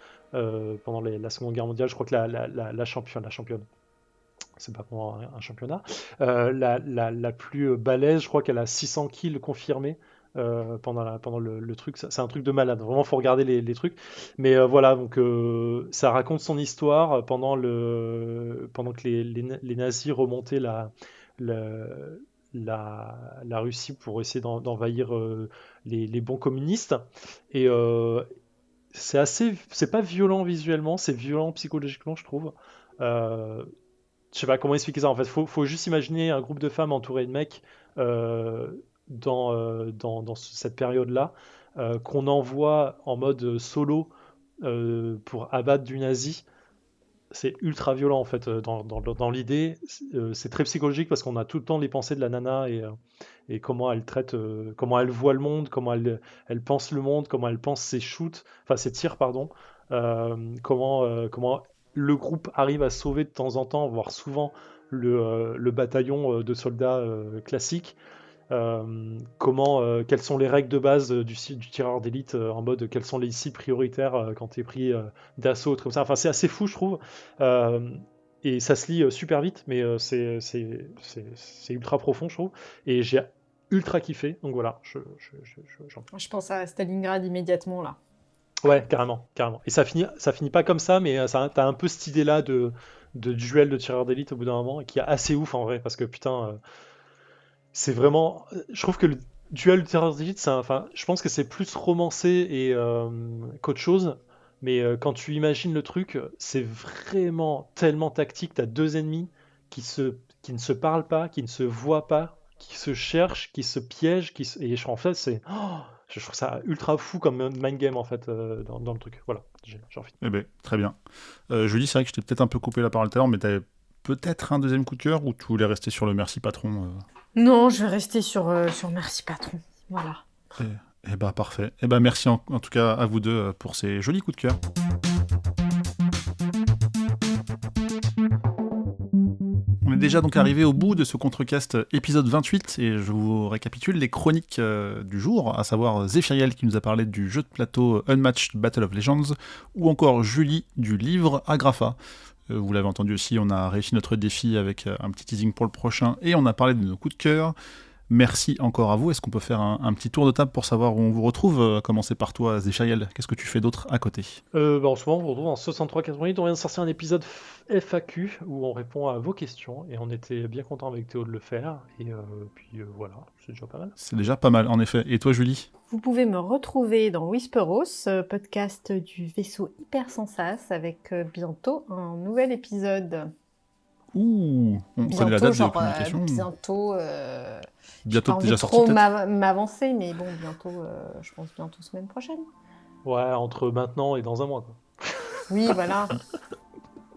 Pendant la Seconde Guerre mondiale, je crois que la championne, c'est pas pour un championnat, la plus balèze, je crois qu'elle a 600 kills confirmés pendant le truc. C'est un truc de malade, vraiment faut regarder les trucs. Mais voilà, donc ça raconte son histoire pendant que les nazis remontaient la Russie pour essayer d'envahir les bons communistes. Et c'est pas violent visuellement, c'est violent psychologiquement, je trouve. Je sais pas comment expliquer ça en fait. Faut juste imaginer un groupe de femmes entourées de mecs dans cette période-là, qu'on envoie en mode solo pour abattre du nazi. C'est ultra violent en fait dans l'idée. C'est très psychologique parce qu'on a tout le temps les pensées de la nana et comment elle traite, comment elle voit le monde, comment elle pense le monde, comment elle pense ses shoots, enfin ses tirs pardon, comment le groupe arrive à sauver de temps en temps, voire souvent le bataillon de soldats classiques. Quelles sont les règles de base du tireur d'élite en mode quels sont les cibles prioritaires quand tu es pris d'assaut, comme ça. Enfin, c'est assez fou, je trouve. Et ça se lit super vite, mais c'est ultra profond, je trouve. Et j'ai ultra kiffé. Donc voilà, Je pense à Stalingrad immédiatement là. Ouais, carrément. Et ça finit pas comme ça, mais t'as un peu cette idée-là de duel de tireur d'élite au bout d'un moment, qui est assez ouf en vrai, parce que putain. C'est vraiment. Je trouve que le duel de tireur d'élite, je pense que c'est plus romancé qu'autre chose. Mais quand tu imagines le truc, c'est vraiment tellement tactique. T'as deux ennemis qui ne se parlent pas, qui ne se voient pas, qui se cherchent, qui se piègent, en fait, je trouve ça ultra fou comme mind game en fait dans le truc. Voilà, j'ai envie. Eh ben, très bien. Julie, c'est vrai que je t'ai peut-être un peu coupé la parole tout à l'heure, mais t'avais peut-être un deuxième coup de cœur ou tu voulais rester sur le merci patron Non, je vais rester sur merci patron. Voilà. Eh ben parfait. Eh ben merci en tout cas à vous deux pour ces jolis coups de cœur. On est déjà donc arrivé au bout de ce Contrecast épisode 28 et je vous récapitule les chroniques du jour, à savoir Zéphiriel qui nous a parlé du jeu de plateau Unmatched Battle of Legends ou encore Julie du livre Agrafa. Vous l'avez entendu aussi, on a réussi notre défi avec un petit teasing pour le prochain et on a parlé de nos coups de cœur. Merci encore à vous. Est-ce qu'on peut faire un petit tour de table pour savoir où on vous retrouve? Commencer par toi, Zéphiriel. Qu'est-ce que tu fais d'autre à côté? En ce moment, on vous retrouve en 63-88. On vient de sortir un épisode FAQ où on répond à vos questions et on était bien content avec Théo de le faire. Et puis voilà, c'est déjà pas mal. C'est déjà pas mal, en effet. Et toi, Julie? Vous pouvez me retrouver dans Whisperos, podcast du vaisseau Hypersensas, avec bientôt un nouvel épisode. Ouh, on connaît la date de publication. Bientôt déjà sorti trop peut-être m'avancer, mais bon, bientôt, je pense bientôt semaine prochaine. Ouais, entre maintenant et dans un mois, quoi. Oui, voilà.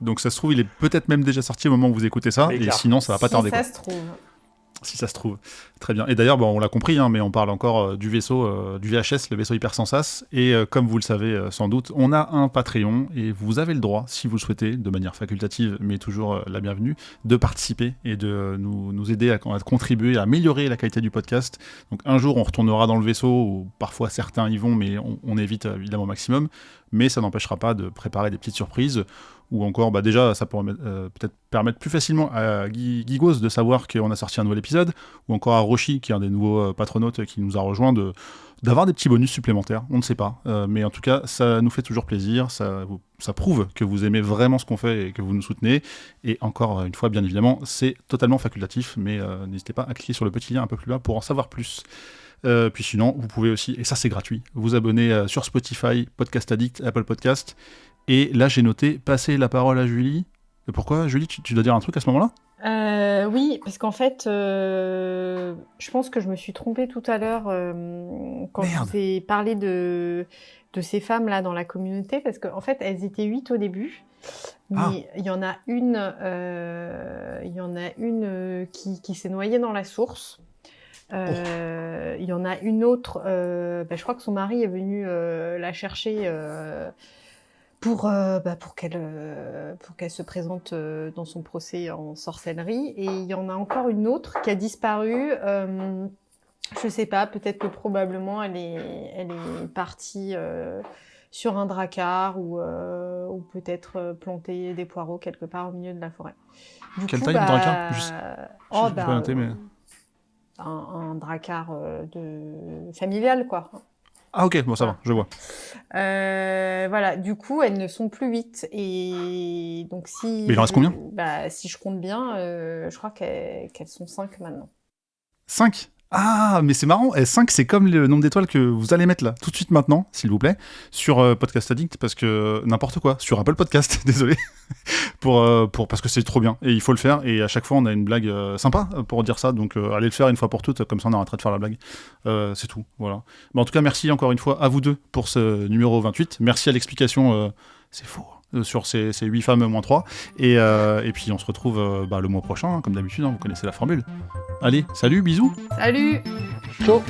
Donc ça se trouve, il est peut-être même déjà sorti au moment où vous écoutez ça, et sinon ça va pas tarder. Si ça se trouve. Très bien. Et d'ailleurs, on l'a compris, mais on parle encore du vaisseau, du VHS, le vaisseau Hypersensas. Et comme vous le savez sans doute, on a un Patreon et vous avez le droit, si vous le souhaitez, de manière facultative, mais toujours la bienvenue, de participer et de nous aider à contribuer, à améliorer la qualité du podcast. Donc un jour, on retournera dans le vaisseau, où parfois certains y vont, mais on évite évidemment au maximum. Mais ça n'empêchera pas de préparer des petites surprises. Ou encore, déjà, ça pourrait peut-être permettre plus facilement à Gigos de savoir qu'on a sorti un nouvel épisode, ou encore à Roshi, qui est un des nouveaux patronautes qui nous a rejoint, de d'avoir des petits bonus supplémentaires, on ne sait pas. Mais en tout cas, ça nous fait toujours plaisir, ça prouve que vous aimez vraiment ce qu'on fait et que vous nous soutenez. Et encore une fois, bien évidemment, c'est totalement facultatif, mais n'hésitez pas à cliquer sur le petit lien un peu plus bas pour en savoir plus. Puis sinon, vous pouvez aussi, et ça c'est gratuit, vous abonner sur Spotify, Podcast Addict, Apple Podcast. Et là, j'ai noté passer la parole à Julie. Et pourquoi, Julie, tu dois dire un truc à ce moment-là ? Oui, parce qu'en fait, je pense que je me suis trompée tout à l'heure quand je vous ai parlé de ces femmes-là dans la communauté, parce qu'en fait, elles étaient 8 au début, mais il y en a une qui s'est noyée dans la source. Il y en a une autre, je crois que son mari est venu la chercher pour qu'elle se présente dans son procès en sorcellerie. Et il y en a encore une autre qui a disparu. Je sais pas, peut-être que probablement elle est partie sur un drakkar ou peut-être planter des poireaux quelque part au milieu de la forêt. Quelle taille le drakkar? Oh, pas noté, mais... un drakkar familial, quoi. Ah ok, bon ça va, je vois. Voilà, du coup, elles ne sont plus 8. Et donc si... Mais il en reste combien? Si je compte bien, je crois qu'elles sont 5 maintenant. 5? Ah, mais c'est marrant, 5 c'est comme le nombre d'étoiles que vous allez mettre là, tout de suite maintenant, s'il vous plaît, sur Podcast Addict, parce que n'importe quoi, sur Apple Podcast, désolé, parce que c'est trop bien, et il faut le faire, et à chaque fois on a une blague sympa pour dire ça, donc allez le faire une fois pour toutes, comme ça on arrêtera de faire la blague, c'est tout, voilà. Mais en tout cas, merci encore une fois à vous deux pour ce numéro 28, merci à l'explication, c'est faux, sur ces 8 femmes moins 3, et puis on se retrouve le mois prochain, comme d'habitude, vous connaissez la formule. Allez, salut, bisous. Salut. Ciao.